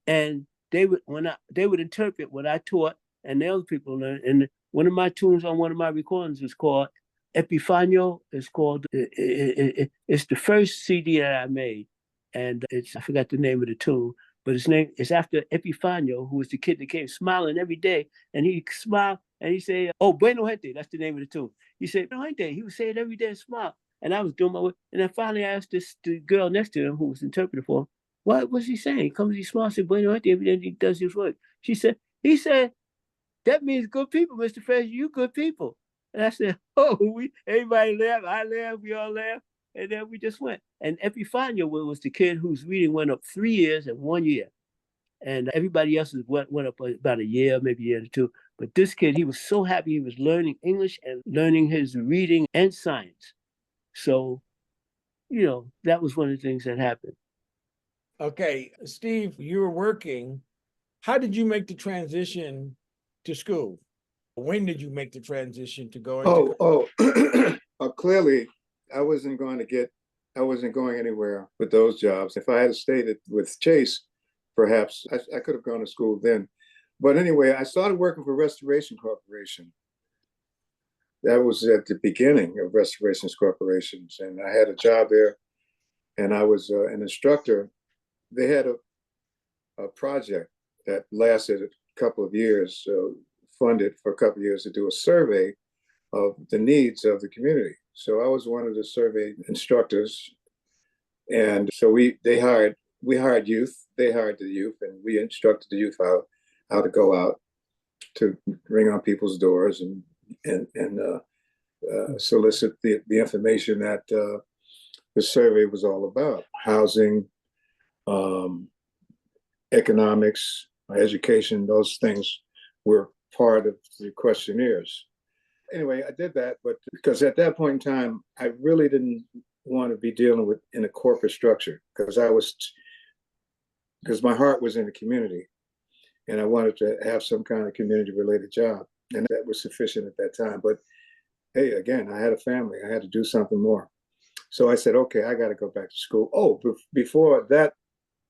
and they would interpret what I taught, and the other people learned. And one of my tunes on one of my recordings was called Epifanio. It's the first CD that I made, and I forgot the name of the tune, but it's after Epifanio, who was the kid that came smiling every day, and he smiled and he said, "Oh, Bueno Gente," that's the name of the tune. He said, "Bueno Gente." He would say it every day and smile, and I was doing my work. And then finally, I asked the girl next to him, who was interpreting for him, what was he saying? He comes, he smiles, said, "Bueno Gente," every day he does his work. He said, "That means good people, Mr. Frazier. You good people." And I said, "Oh, everybody laughed. I laughed. We all laughed." And then we just went. And Epifanio was the kid whose reading went up 3 years and 1 year. And everybody else's went up about a year, maybe a year or two. But this kid, he was so happy he was learning English and learning his reading and science. So, that was one of the things that happened. Okay, Steve, you were working How did you make the transition to school? When did you make the transition to go into? Clearly, I wasn't going anywhere with those jobs. If I had stayed with Chase, perhaps I could have gone to school then. But anyway, I started working for Restoration Corporation. That was at the beginning of Restorations Corporations. And I had a job there, and I was an instructor. They had a project that lasted a couple of years, funded for a couple of years to do a survey of the needs of the community. So I was one of the survey instructors. And so we hired youth, they hired the youth, and we instructed the youth how to go out to ring on people's doors and solicit the information that the survey was all about: housing, economics, education. Those things were part of the questionnaires. Anyway, I did that, but because at that point in time, I really didn't want to be dealing with in a corporate structure, because my heart was in the community, and I wanted to have some kind of community-related job, and that was sufficient at that time. But hey, again, I had a family. I had to do something more. So I said, okay, I got to go back to school. Oh, before that,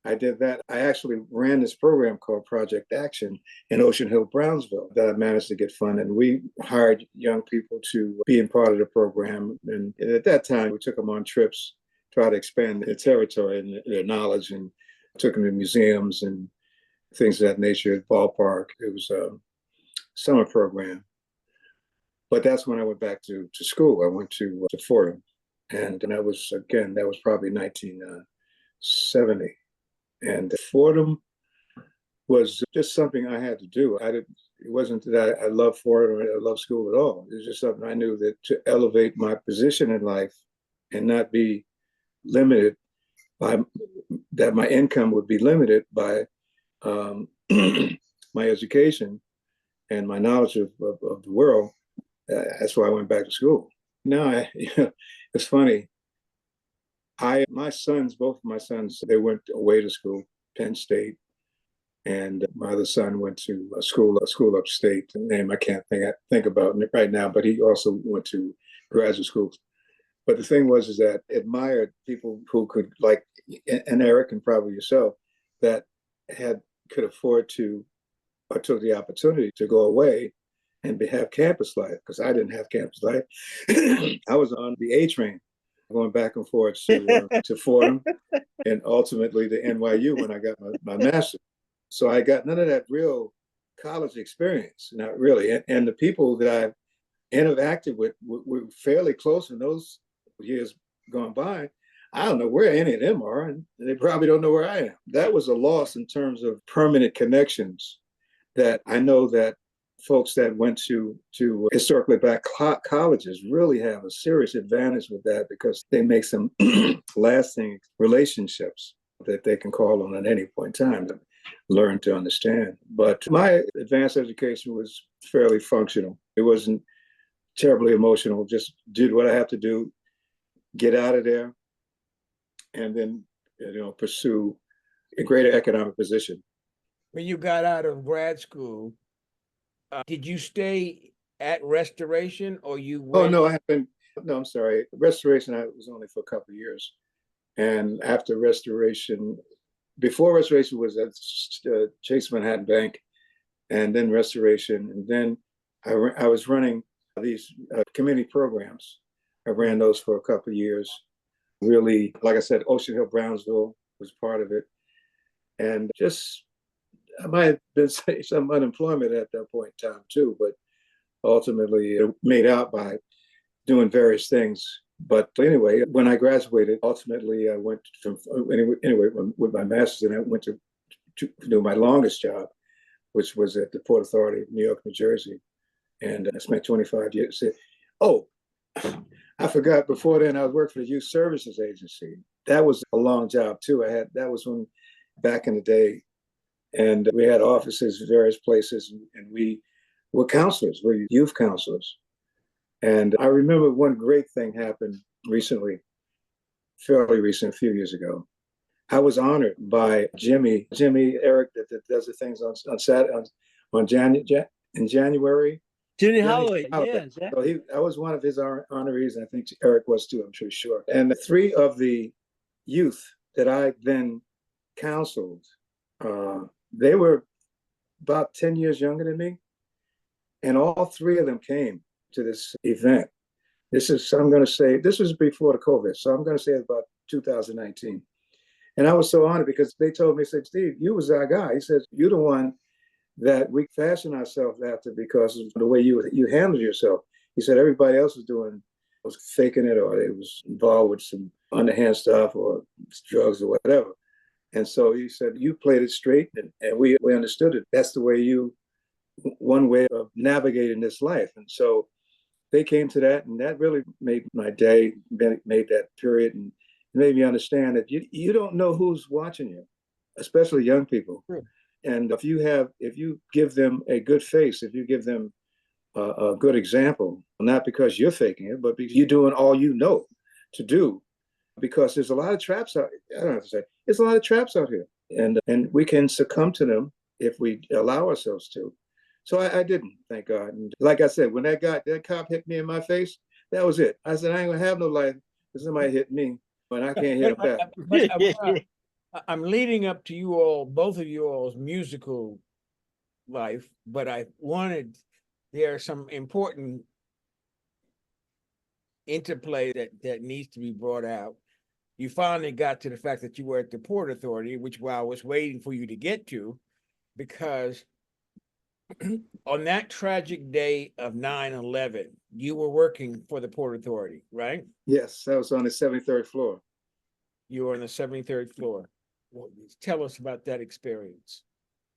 I did that. I actually ran this program called Project Action in Ocean Hill, Brownsville, that I managed to get funded. And we hired young people to be in part of the program. And at that time, we took them on trips, try to expand their territory and their knowledge, and took them to museums and things of that nature at Ballpark. It was a summer program. But that's when I went back to school. I went to Fordham. And that was probably 1970. And Fordham was just something I had to do. It wasn't that I loved Fordham or I loved school at all. It was just something I knew that to elevate my position in life and not be limited by that my income would be limited by my education and my knowledge of the world. That's why I went back to school. Now, it's funny. Both of my sons, they went away to school, Penn State, and my other son went to a school upstate. The name I can't think about right now, but he also went to graduate school. But the thing is that I admired people who could, like, and Eric and probably yourself, that could afford to, or took the opportunity to go away and have campus life, because I didn't have campus life. I was on the A train, going back and forth to Fordham and ultimately to NYU when I got my master's. So I got none of that real college experience, not really. And the people that I interacted with were fairly close in those years gone by. I don't know where any of them are, and they probably don't know where I am. That was a loss in terms of permanent connections that I know that folks that went to historically black colleges really have a serious advantage with that, because they make some lasting relationships that they can call on at any point in time to learn to understand. But my advanced education was fairly functional. It wasn't terribly emotional, just did what I have to do, get out of there, and then pursue a greater economic position. When you got out of grad school, did you stay at Restoration, or you went? Oh, no, I haven't. No, I'm sorry. Restoration, I was only for a couple of years. And after Restoration, before Restoration was at Chase Manhattan Bank, and then Restoration. And then I was running these community programs. I ran those for a couple of years. Really, like I said, Ocean Hill, Brownsville was part of it. And just, I might have been some unemployment at that point in time too, but ultimately it made out by doing various things. But anyway, when I graduated, ultimately I went with my master's, and I went to do my longest job, which was at the Port Authority of New York, New Jersey. And I spent 25 years. Oh, I forgot, before then I was working for the Youth Services Agency. That was a long job too. That was when, back in the day, and we had offices in various places, and we were counselors, we were youth counselors. And I remember one great thing happened recently, fairly recent, a few years ago. I was honored by Jimmy Eric that does the things on Saturday on in January. Jimmy Jimmy Holloway, Holloway. yeah, exactly. So I was one of his honorees, and I think Eric was too, I'm pretty sure. And three of the youth that I then counseled, they were about 10 years younger than me. And all three of them came to this event. I'm going to say, this was before the COVID. So I'm going to say it's about 2019. And I was so honored because they told me, said, Steve, you was our guy. He says, you're the one that we fashion ourselves after because of the way you handled yourself. He said, everybody else was faking it, or it was involved with some underhand stuff or drugs or whatever. And so he said, you played it straight, and we understood it. That's the way one way of navigating this life. And so they came to that, and that really made my day, made that period, and made me understand that you don't know who's watching you, especially young people. Sure. And if you give them a good face, if you give them a good example, not because you're faking it, but because you're doing all you know to do, because there's a lot of traps out. I don't have to say, there's a lot of traps out here, and we can succumb to them if we allow ourselves to. So I didn't, thank God. And like I said, when that cop hit me in my face, that was it. I said, I ain't gonna have no life because somebody hit me, and I can't hit him back. I'm leading up to you all, both of you all's musical life, but there are some important interplay that needs to be brought out. You finally got to the fact that you were at the Port Authority, which I was waiting for you to get to, because on that tragic day of 9/11, you were working for the Port Authority, right? Yes, I was on the 73rd floor. You were on the 73rd floor. Well, tell us about that experience.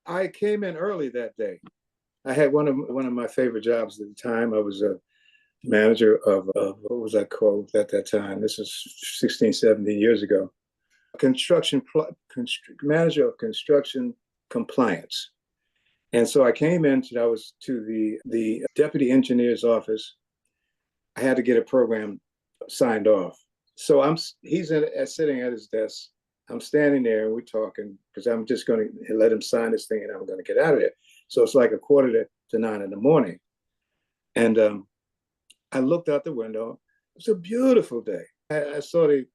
I came in early that day. I had one of my favorite jobs at the time. I was a manager of what was that called at that time? This is 16, 17 years ago. Manager of construction compliance. And so I came in, I was to the deputy engineer's office. I had to get a program signed off. So he's sitting at his desk. I'm standing there and we're talking because I'm just going to let him sign this thing and I'm going to get out of there. So it's like 8:45 in the morning. And I looked out the window. It was a beautiful day. I saw the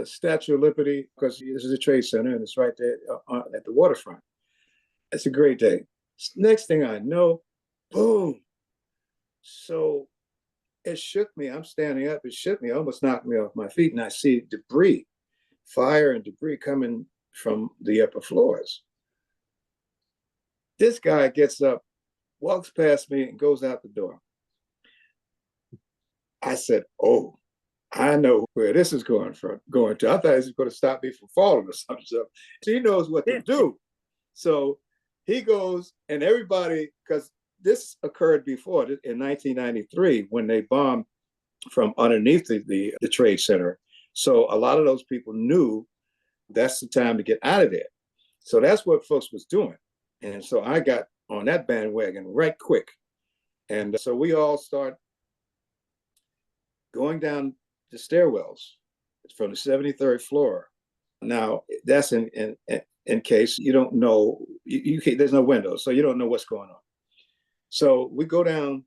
Statue of Liberty because this is a trade center and it's right there at the waterfront. It's a great day. Next thing I know, boom. So it shook me. I'm standing up. It shook me, almost knocked me off my feet. And I see debris, fire and debris coming from the upper floors. This guy gets up, walks past me and goes out the door. I said, oh, I know where this is going to. I thought this was going to stop me from falling or something. So he knows what to do. So he goes, and everybody, because this occurred before in 1993 when they bombed from underneath the trade center. So a lot of those people knew that's the time to get out of there. So that's what folks was doing. And so I got on that bandwagon right quick. And so we all start going down the stairwells from the 73rd floor. Now, that's in case you don't know, there's no windows, so you don't know what's going on. So we go down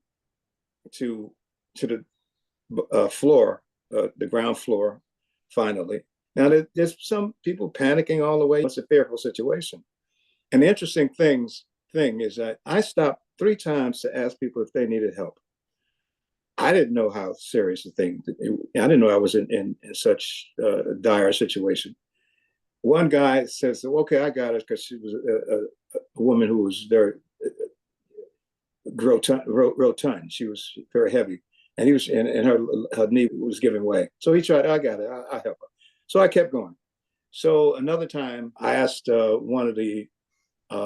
to the floor, the ground floor, finally. Now, there's some people panicking all the way. It's a fearful situation. And the interesting thing is that I stopped 3 times to ask people if they needed help. I didn't know how serious the thing. I didn't know I was in such a dire situation. One guy says, "Okay, I got it," because she was a woman who was very rotund. She was very heavy, and he was, and her knee was giving way. So he tried. I got it. I help her. So I kept going. So another time, I asked one of the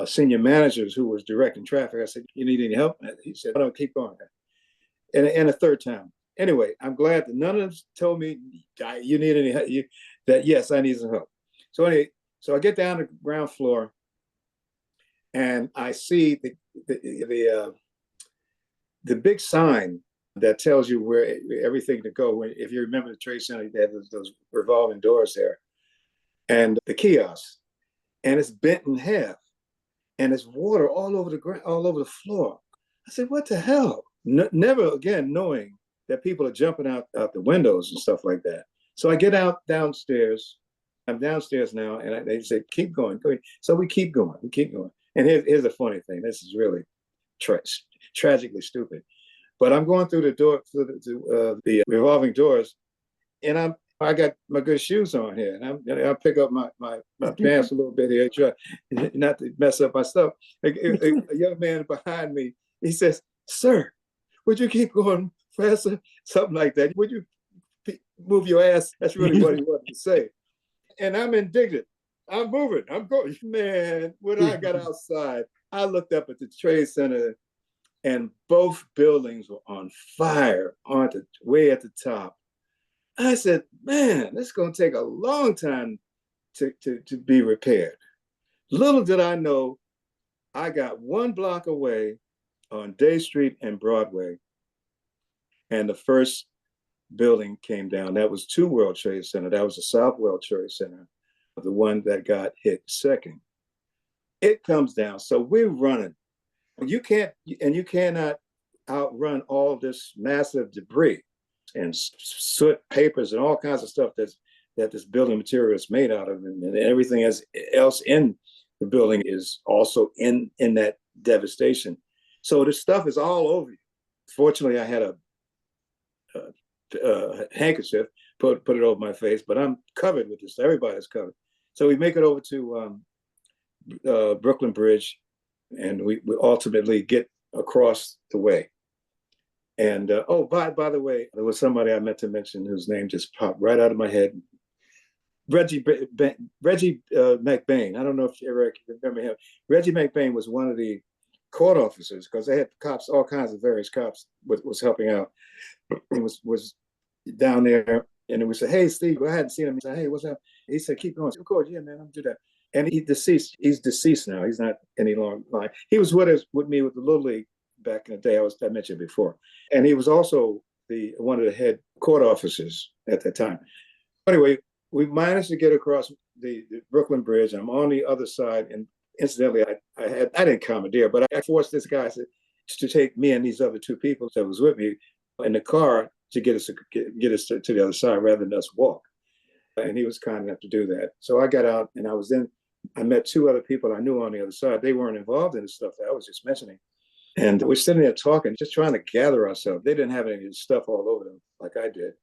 senior managers who was directing traffic. I said, "You need any help?" He said, "No, keep going." And a third time. Anyway, I'm glad that none of them told me you need any help. That yes, I need some help. So anyway, so I get down to the ground floor, and I see the big sign that tells you where everything to go. If you remember the Trade Center, they have those revolving doors there. and the kiosk, and it's bent in half, and it's water all over the ground, all over the floor. I said, what the hell? Never again knowing that people are jumping out the windows and stuff like that. So I get out downstairs. I'm downstairs now, and they say, keep going. So we keep going. And here's a funny thing. This is really tragically stupid. But I'm going through the door, through the revolving doors, and I got my good shoes on here, and I pick up my pants a little bit here, try not to mess up my stuff. A young man behind me, he says, "Sir, would you keep going faster?" Something like that. Would you move your ass? That's really what he wanted to say. And I'm indignant. I'm moving. I'm going. Man, when I got outside, I looked up at the Trade Center, and both buildings were on fire way at the top. I said, man, this is going to take a long time to be repaired. Little did I know, I got 1 block away on Day Street and Broadway, and the first building came down. That was 2 World Trade Center. That was the South World Trade Center, the one that got hit second. It comes down. So we're running. You cannot outrun all this massive debris and soot, papers, and all kinds of stuff that this building material is made out of, and everything else in the building is also in that devastation. So this stuff is all over you. Fortunately, I had a handkerchief, put it over my face, but I'm covered with this. Everybody's covered. So we make it over to Brooklyn Bridge, and we ultimately get across the way. And by the way, there was somebody I meant to mention whose name just popped right out of my head. Reggie McBain. I don't know if you ever remember him. Reggie McBain was one of the court officers, because they had cops, all kinds of various cops was helping out. He was down there, and we said, "Hey, Steve," I hadn't seen him. He said, "Hey, what's up?" He said, "Keep going." Of course, yeah, man, I'll do that. And he's deceased. He's deceased now. He's not any longer alive. He was with me with the Little League back in the day. I mentioned before, and he was also one of the head court officers at that time. Anyway, we managed to get across the Brooklyn Bridge. I'm on the other side, and incidentally, I didn't commandeer, but I forced this guy to take me and these other 2 people that was with me in the car to get us to the other side rather than us walk. And he was kind enough to do that. So I got out, and I met 2 other people I knew on the other side. They weren't involved in the stuff that I was just mentioning. And we're sitting there talking, just trying to gather ourselves. They didn't have any of this stuff all over them like I did.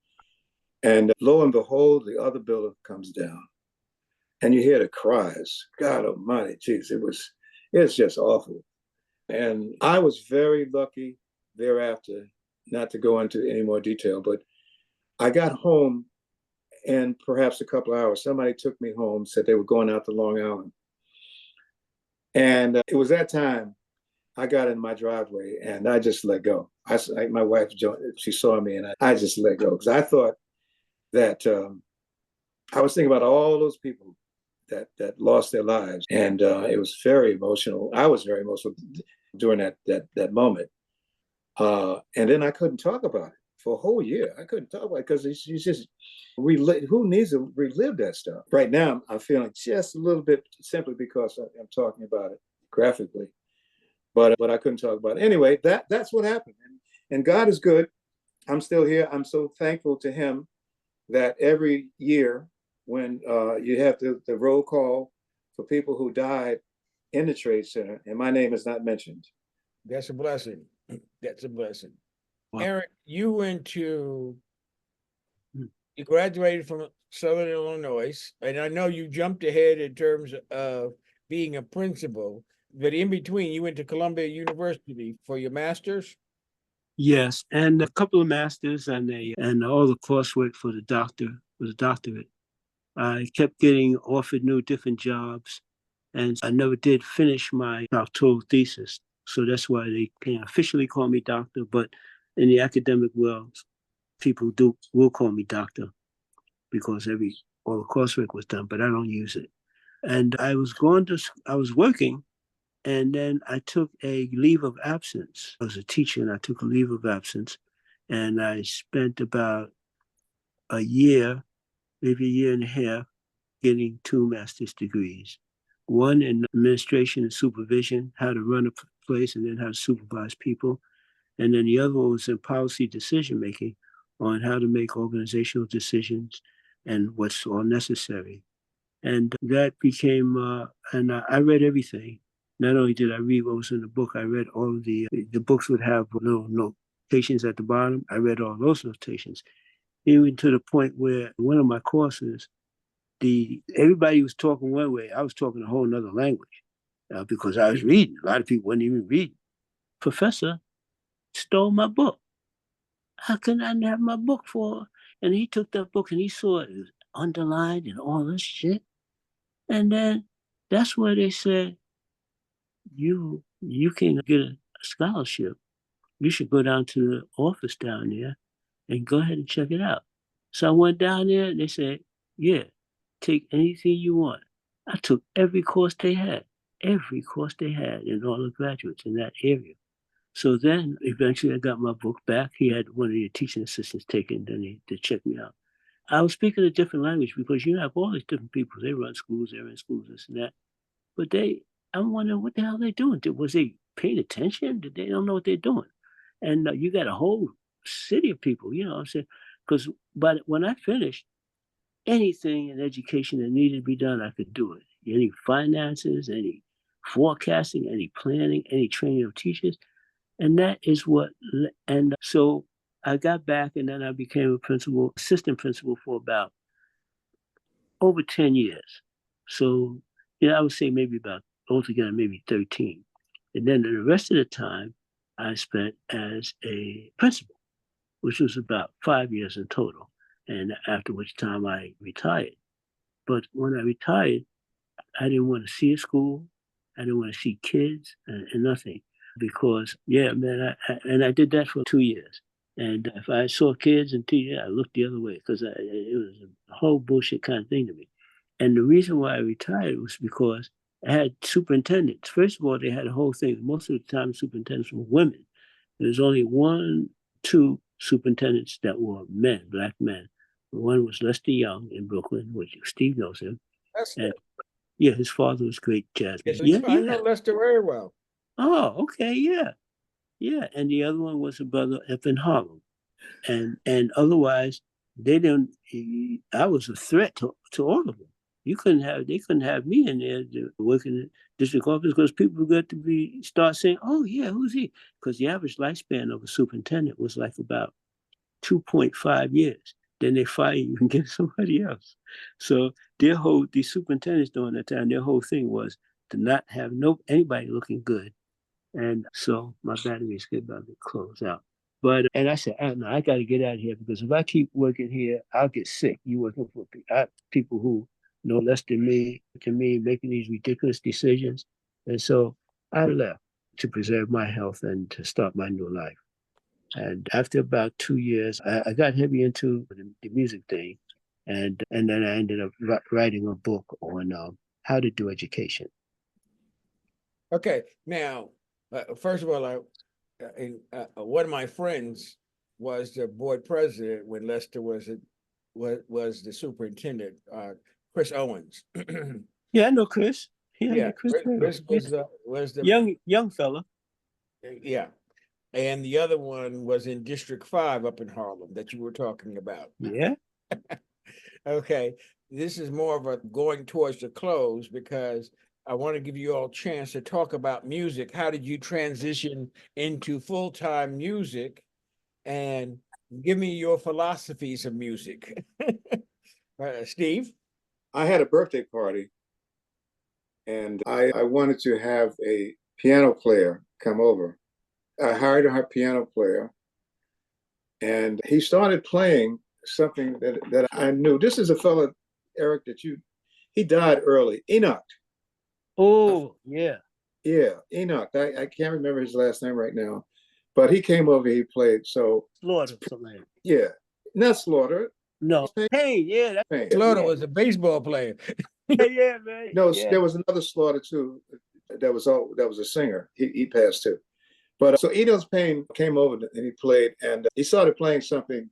And lo and behold, the other building comes down. And you hear the cries. God almighty, geez, it's just awful. And I was very lucky thereafter, not to go into any more detail, but I got home, and perhaps a couple of hours, somebody took me home, said they were going out to Long Island. And it was that time I got in my driveway, and I just let go. My wife, she saw me, and I just let go, because I thought that I was thinking about all those people that lost their lives, and it was very emotional. I was very emotional during that moment, and then I couldn't talk about it for a whole year. I couldn't talk about it because it's just who needs to relive that stuff? Right now, I'm feeling just a little bit, simply because I'm talking about it graphically, but I couldn't talk about it anyway. That's what happened, and God is good. I'm still here. I'm so thankful to Him that every year, when you have the roll call for people who died in the Trade Center, and my name is not mentioned. That's a blessing. That's a blessing. Wow. Eric, you graduated from Southern Illinois, and I know you jumped ahead in terms of being a principal, but in between, you went to Columbia University for your master's? Yes, and a couple of masters and all the coursework for the doctorate. I kept getting offered different jobs, and I never did finish my doctoral thesis. So that's why they can't officially call me doctor, but in the academic world, people will call me doctor, because all the coursework was done, but I don't use it. And I was working, and then I took a leave of absence. I was a teacher, and I took a leave of absence, and I spent about a year, maybe a year and a half, getting 2 master's degrees. One in administration and supervision, how to run a place and then how to supervise people. And then the other one was in policy decision making on how to make organizational decisions and what's all necessary. And that became, and I read everything. Not only did I read what was in the book, I read all of the books would have little notations at the bottom. I read all those notations, even to the point where one of my courses, everybody was talking one way. I was talking a whole nother language because I was reading. A lot of people weren't even reading. Professor stole my book. How can I have my book for? And he took that book and he saw it was underlined and all this shit. And then that's where they said, you can get a scholarship. You should go down to the office down there and go ahead and check it out. So I went down there and they said, yeah, take anything you want. I took every course they had in all the graduates in that area. So then eventually I got my book back. He had one of the teaching assistants take it, and then they checked me out. I was speaking a different language because you have all these different people. They run schools, they're in schools, this and that. But I'm wondering what the hell they doing. Was they paying attention? Did they don't know what they're doing? And you got a whole city of people, you know what I'm saying? But when I finished, anything in education that needed to be done, I could do it. Any finances, any forecasting, any planning, any training of teachers. And that is so I got back and then I became assistant principal for about over 10 years. So, I would say maybe about altogether, maybe 13. And then the rest of the time I spent as a principal, which was about 5 years in total. And after which time I retired. But when I retired, I didn't want to see a school. I didn't want to see kids and nothing. Because, I did that for 2 years. And if I saw kids and teachers, I looked the other way because it was a whole bullshit kind of thing to me. And the reason why I retired was because I had superintendents. First of all, they had a whole thing. Most of the time, superintendents were women. There's only 2 superintendents that were men, Black men. One was Lester Young in Brooklyn, which Steve knows him. Yeah, his father was great jazz. Yes, I know Lester very well. Oh, okay, yeah. Yeah, and the other one was a brother up in Harlem. And otherwise, I was a threat to all of them. They couldn't have me in there working in the district office because people got to start saying, oh yeah, who's he? Because the average lifespan of a superintendent was like about 2.5 years. Then they fire you and get somebody else. So these superintendents during that time, their whole thing was to not have anybody looking good. And so my battery is about to close out. And I said, no, I got to get out of here because if I keep working here, I'll get sick. You working for people who know less than me, making these ridiculous decisions. And so I left to preserve my health and to start my new life. And after about 2 years, I got heavy into the music thing. And then I ended up writing a book on how to do education. Okay, now, first of all, one of my friends was the board president when Lester was the superintendent, Chris Owens. Yeah, I know Chris. Yeah, Chris was the young fella. Yeah, and the other one was in District 5 up in Harlem that you were talking about. Yeah. Okay, this is more of a going towards the close because I want to give you all a chance to talk about music. How did you transition into full-time music? And give me your philosophies of music. Steve? I had a birthday party and I wanted to have a piano player come over. I hired a piano player and he started playing something that I knew. This is a fellow, Eric, he died early, Enoch. Oh, yeah. Yeah, Enoch. I can't remember his last name right now, but he came over, he played. So Slaughter, something. Yeah, not Slaughter. No, Payne, yeah. Payne. Slaughter was a baseball player. Yeah, man. No, yeah. There was another Slaughter too. That was a singer. He passed too. But so Enoch Payne came over and he played, and he started playing something.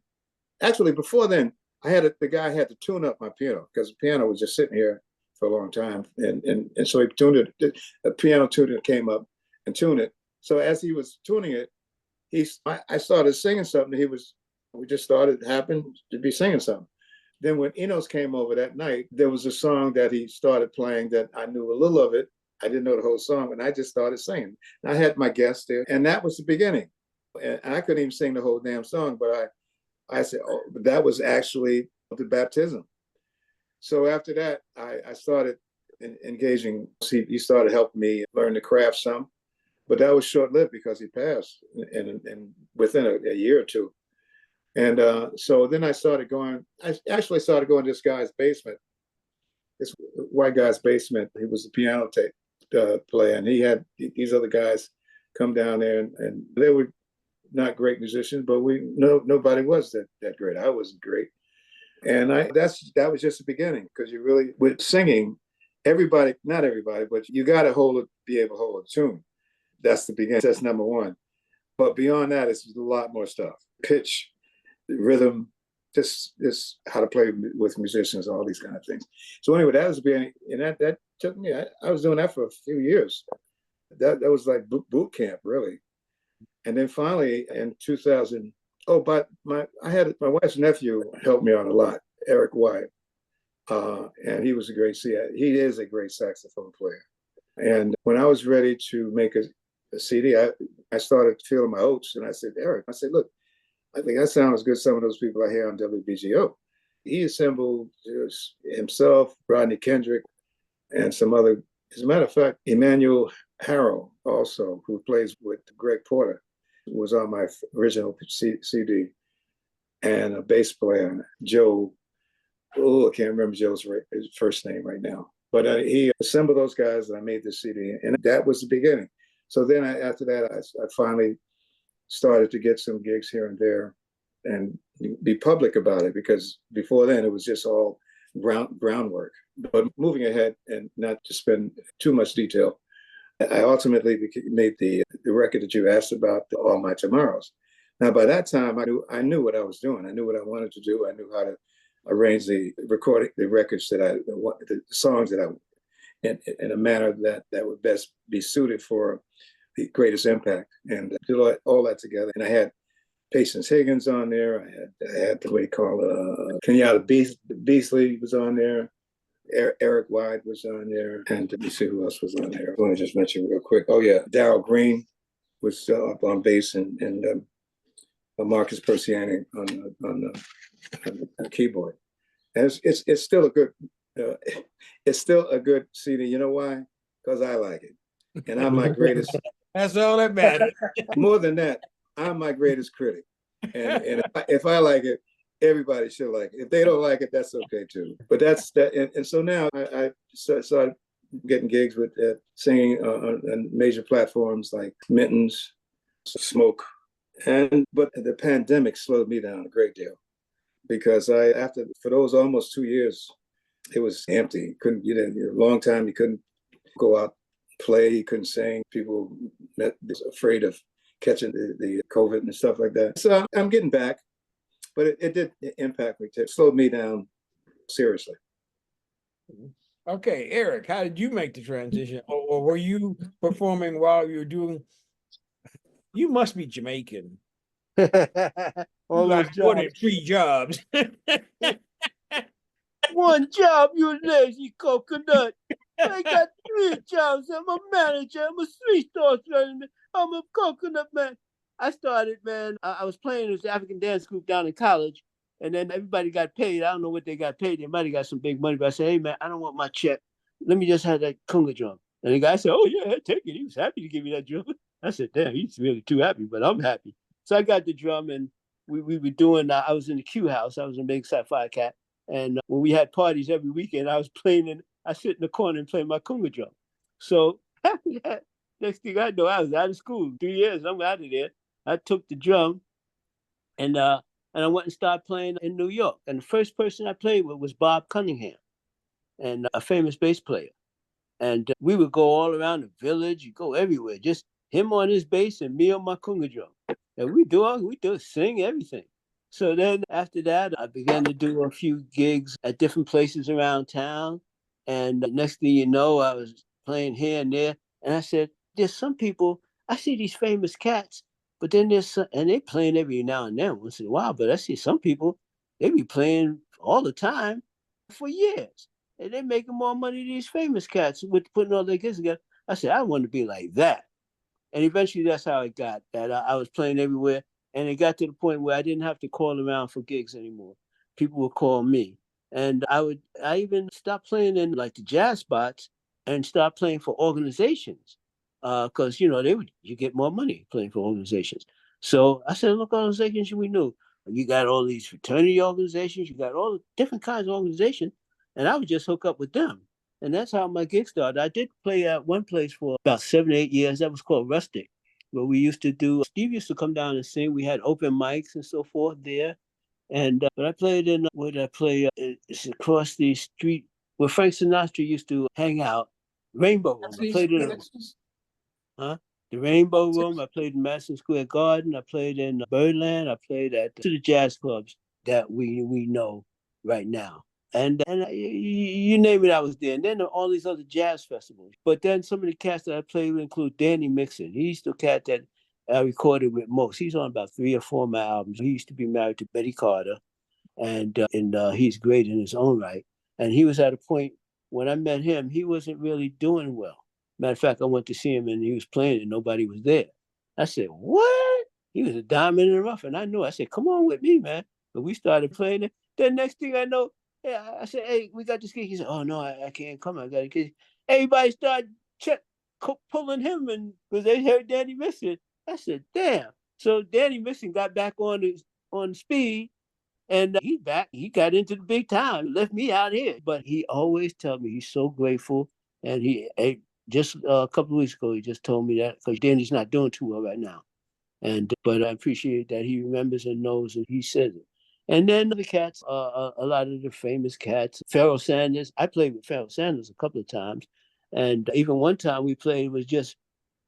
Actually, before then, the guy had to tune up my piano because the piano was just sitting here for a long time. And so he tuned it, a piano tuner came up and tuned it. So as he was tuning it, I started singing something. We just happened to be singing something. Then when Enos came over that night, there was a song that he started playing that I knew a little of it. I didn't know the whole song, and I just started singing. I had my guest there, and that was the beginning. And I couldn't even sing the whole damn song, but I said, oh, but that was actually the baptism. So after that, I started engaging. He started helping me learn the craft some, but that was short-lived because he passed and within a year or two. And so then I actually started going to this guy's basement, this white guy's basement. He was a piano player, and he had these other guys come down there, and they were not great musicians, but nobody was that great. I wasn't great. And that was just the beginning, because you really, with singing, not everybody, but you got to be able to hold a tune. That's the beginning. That's number one. But beyond that, it's a lot more stuff. Pitch, rhythm, just how to play with musicians, all these kind of things. So anyway, that was the beginning, and that took me. I was doing that for a few years. That was like boot camp, really. And then finally in 2000, but my wife's nephew helped me out a lot, Eric White, and he is a great saxophone player. And when I was ready to make a CD, I started feeling my oats, and I said, Eric, look, I think I sound as good as some of those people I hear on WBGO. He assembled himself, Rodney Kendrick, and some other. As a matter of fact, Emmanuel Harrow, also, who plays with Greg Porter, was on my original CD. And a bass player, Joe, I can't remember Joe's first name right now. But he assembled those guys, and I made this CD. And that was the beginning. So then after that, I finally started to get some gigs here and there and be public about it, because before then it was just all groundwork. But moving ahead, and not to spend too much detail, I ultimately made the record that you asked about, All My Tomorrows. Now, by that time, I knew what I was doing. I knew what I wanted to do. I knew how to arrange the records the songs that in a manner that would best be suited for the greatest impact, and did all that together. And I had Patience Higgins on there. I had what you call Kenyatta Beasley was on there. Eric White was on there, and let me see who else was on there. I want to just mention real quick. Oh yeah, Daryl Green was up on bass, and Marcus Persiani on the keyboard. And it's still a good CD. You know why? Because I like it, and I'm my greatest. That's all that matters. More than that, I'm my greatest critic, and if I like it, everybody should like it. If they don't like it, that's okay too. But that's that. And so now I started getting gigs with singing on major platforms like Mittens, Smoke, but the pandemic slowed me down a great deal, because for those almost 2 years, it was empty. A long time you couldn't go out, play, you couldn't sing. People were afraid of catching the COVID and stuff like that. So I'm getting back. But it did impact me. It slowed me down seriously. Okay, Eric, how did you make the transition? Or were you performing while you were doing? You must be Jamaican. All those got more than 3 jobs. One job, you lazy coconut. I got 3 jobs. I'm a manager. I'm a 3-star running. I'm a coconut man. I started, man. I was playing this African dance group down in college, and then everybody got paid. I don't know what they got paid. They might have got some big money, but I said, hey, man, I don't want my check. Let me just have that conga drum. And the guy said, oh, yeah, take it. He was happy to give me that drum. I said, damn, he's really too happy, but I'm happy. So I got the drum, and we were doing, I was in the Q house. I was a big Sapphire cat. And when we had parties every weekend, I was playing, and I sit in the corner and play my conga drum. So next thing I know, I was out of school. 3 years, I'm out of there. I took the drum, and I went and started playing in New York. And the first person I played with was Bob Cunningham, and a famous bass player. And we would go all around the village, you go everywhere, just him on his bass and me on my conga drum. And we do sing everything. So then after that, I began to do a few gigs at different places around town. And next thing you know, I was playing here and there. And I said, there's some people, I see these famous cats, but then there's some, and they playing every now and then, once in a while. But I see some people, they be playing all the time for years. And they making more money than these famous cats with putting all their gigs together. I said, I want to be like that. And eventually that's how it got, that I was playing everywhere. And it got to the point where I didn't have to call around for gigs anymore. People would call me. And I even stopped playing in like the jazz spots and start playing for organizations. Cause you get more money playing for organizations. So I said, look, organizations we knew. You got all these fraternity organizations, you got all different kinds of organizations. And I would just hook up with them. And that's how my gig started. I did play at one place for about 7 or 8 years. That was called Rustic, where we used to do, Steve used to come down and sing. We had open mics and so forth there. And but I played in, where did I play? It's across the street where Frank Sinatra used to hang out, Rainbow Room. I played in the Rainbow Room. I played in Madison Square Garden. I played in Birdland. I played at to the jazz clubs that we know right now. And you name it, I was there. And then all these other jazz festivals. But then some of the cats that I played with include Danny Mixon. He's the cat that I recorded with most. He's on about 3 or 4 of my albums. He used to be married to Betty Carter, and he's great in his own right. And he was at a point when I met him, he wasn't really doing well. Matter of fact, I went to see him and he was playing and nobody was there. I said, what? He was a diamond in the rough. And I knew, I said, come on with me, man. But we started playing it. Then next thing I know, yeah, I said, hey, we got this gig. He said, oh, no, I can't come. I got a gig. Everybody started pulling him and because they heard Danny Mixon. I said, damn. So Danny Mixon got back on speed and he's back. He got into the big time, left me out here. But he always tells me he's so grateful. And just a couple of weeks ago, he just told me that because Danny's not doing too well right now. But I appreciate that he remembers and knows and he says it. And then the cats, a lot of the famous cats, Pharoah Sanders. I played with Pharoah Sanders a couple of times. And even one time we played was just,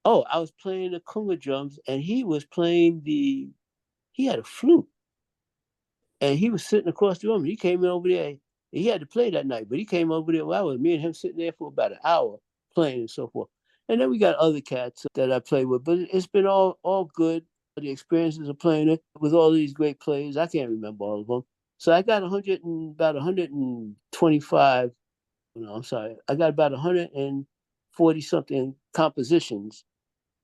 I was playing the conga drums and he was playing he had a flute. And he was sitting across the room. He came in over there. He had to play that night, but he came over there while me and him sitting there for about an hour playing and so forth. And then we got other cats that I play with, but it's been all good. The experiences of playing it with all these great players. I can't remember all of them. So I got about 125. No, I'm sorry. I got about 140 something compositions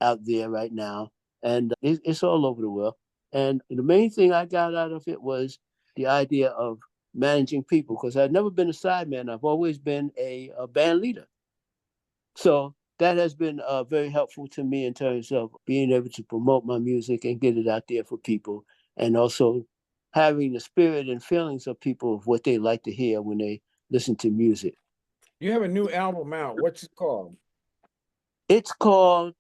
out there right now, and it's all over the world. And the main thing I got out of it was the idea of managing people, because I've never been a sideman. I've always been a band leader. So that has been very helpful to me in terms of being able to promote my music and get it out there for people, and also having the spirit and feelings of people of what they like to hear when they listen to music. You have a new album out. What's it called? It's called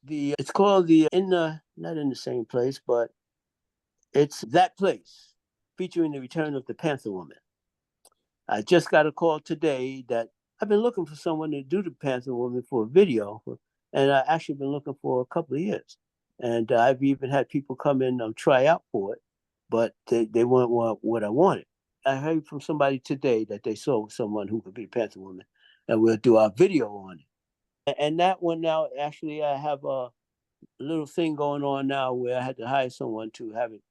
not in the same place, but it's That Place, featuring the return of the Panther Woman. I just got a call today that I've been looking for someone to do the Panther Woman for a video, and I've actually been looking for a couple of years. And I've even had people come in and try out for it, but they weren't what I wanted. I heard from somebody today that they saw someone who could be Panther Woman, and we'll do our video on it. And that one now, actually, I have a little thing going on now where I had to hire someone to have it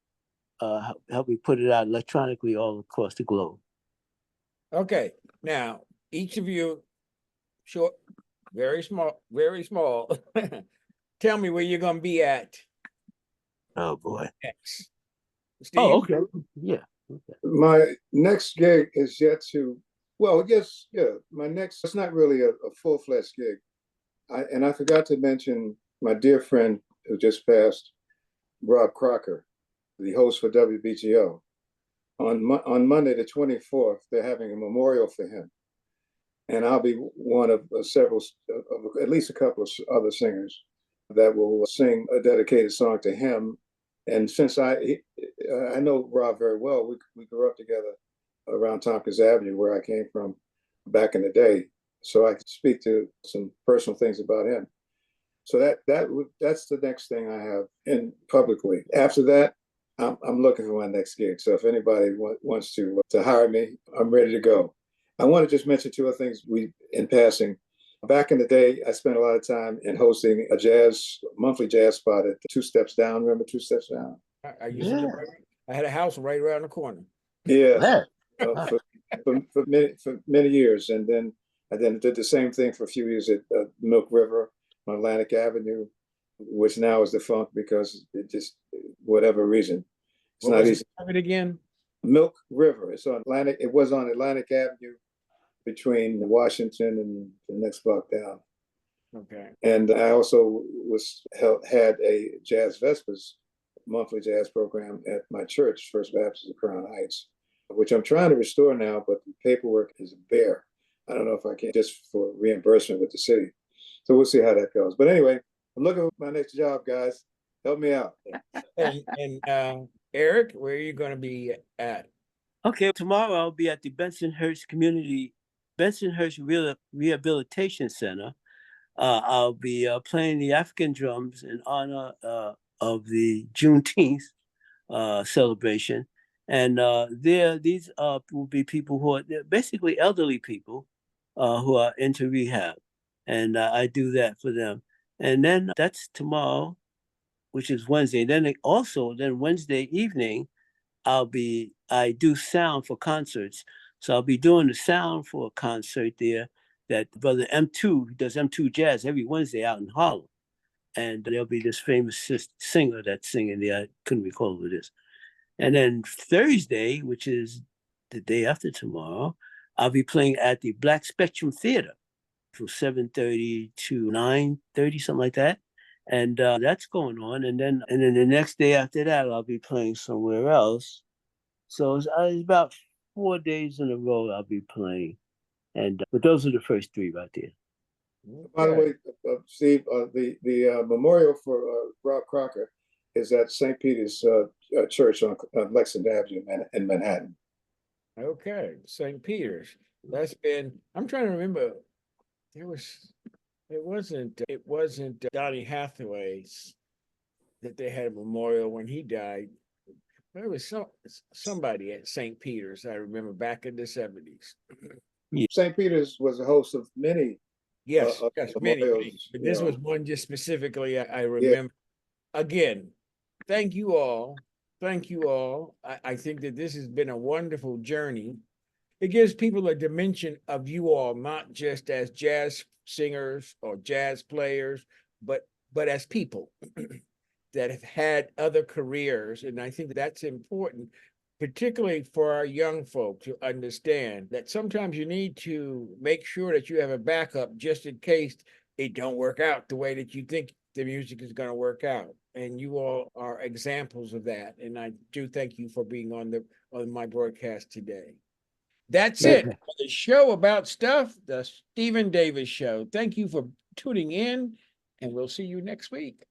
help me put it out electronically all across the globe. Okay, now each of you, short, very small, very small. Tell me where you're gonna be at. Oh boy. Next. Steve? Oh, okay. Yeah. Okay. My next gig is yet to, well, yes, yeah. My next, it's not really a full-fledged gig. I forgot to mention my dear friend who just passed, Rob Crocker, the host for WBGO. On Monday, the 24th, they're having a memorial for him. And I'll be one of several, at least a couple of other singers that will sing a dedicated song to him. And since I know Rob very well, we grew up together around Tompkins Avenue, where I came from back in the day. So I can speak to some personal things about him. So that's the next thing I have in publicly. After that, I'm looking for my next gig. So if anybody wants to hire me, I'm ready to go. I want to just mention two other things in passing. Back in the day, I spent a lot of time in hosting a monthly jazz spot at Two Steps Down. Remember Two Steps Down? I used to live I had a house right around the corner. Yeah, for many years, and then I did the same thing for a few years at Milk River on Atlantic Avenue, which now is defunct because it just whatever reason it's What not was easy. the name of it again? Milk River. It's on Atlantic. It was on Atlantic Avenue between Washington and the next block down. Okay. And I also had a Jazz Vespers monthly jazz program at my church, First Baptist of Crown Heights, which I'm trying to restore now, but the paperwork is bare. I don't know if I can, just for reimbursement with the city. So we'll see how that goes. But anyway, I'm looking for my next job, guys. Help me out. And Eric, where are you going to be at? Okay, tomorrow I'll be at the Bensonhurst Rehabilitation Center. I'll be playing the African drums in honor of the Juneteenth celebration. And these will be people who are basically elderly people who are into rehab. And I do that for them. And then that's tomorrow, which is Wednesday. Then Wednesday evening, I do sound for concerts. So I'll be doing the sound for a concert there that Brother M2 does M2 Jazz every Wednesday out in Harlem. And there'll be this famous singer that's singing there. I couldn't recall who it is. And then Thursday, which is the day after tomorrow, I'll be playing at the Black Spectrum Theater from 7:30 to 9:30, something like that. And that's going on. And then the next day after that, I'll be playing somewhere else. So it's about 4 days in a row I'll be playing. And but those are the first three right there. By the way, Steve, the memorial for Rob Crocker is at St. Peter's Church on Lexington Avenue in Manhattan. Okay, St. Peter's. I'm trying to remember. It wasn't Donny Hathaway's that they had a memorial when he died. There was somebody at St. Peter's, I remember, back in the 70s. Yeah. St. Peter's was a host of many. Yes, many. But this was one just specifically I remember. Yeah. Again, thank you all. Thank you all. I think that this has been a wonderful journey. It gives people a dimension of you all, not just as jazz singers or jazz players, but as people that have had other careers. And I think that's important, particularly for our young folk to understand that sometimes you need to make sure that you have a backup just in case it don't work out the way that you think the music is going to work out. And you all are examples of that. And I do thank you for being on my broadcast today. That's it for the show about stuff, the Stephen Davis Show. Thank you for tuning in, and we'll see you next week.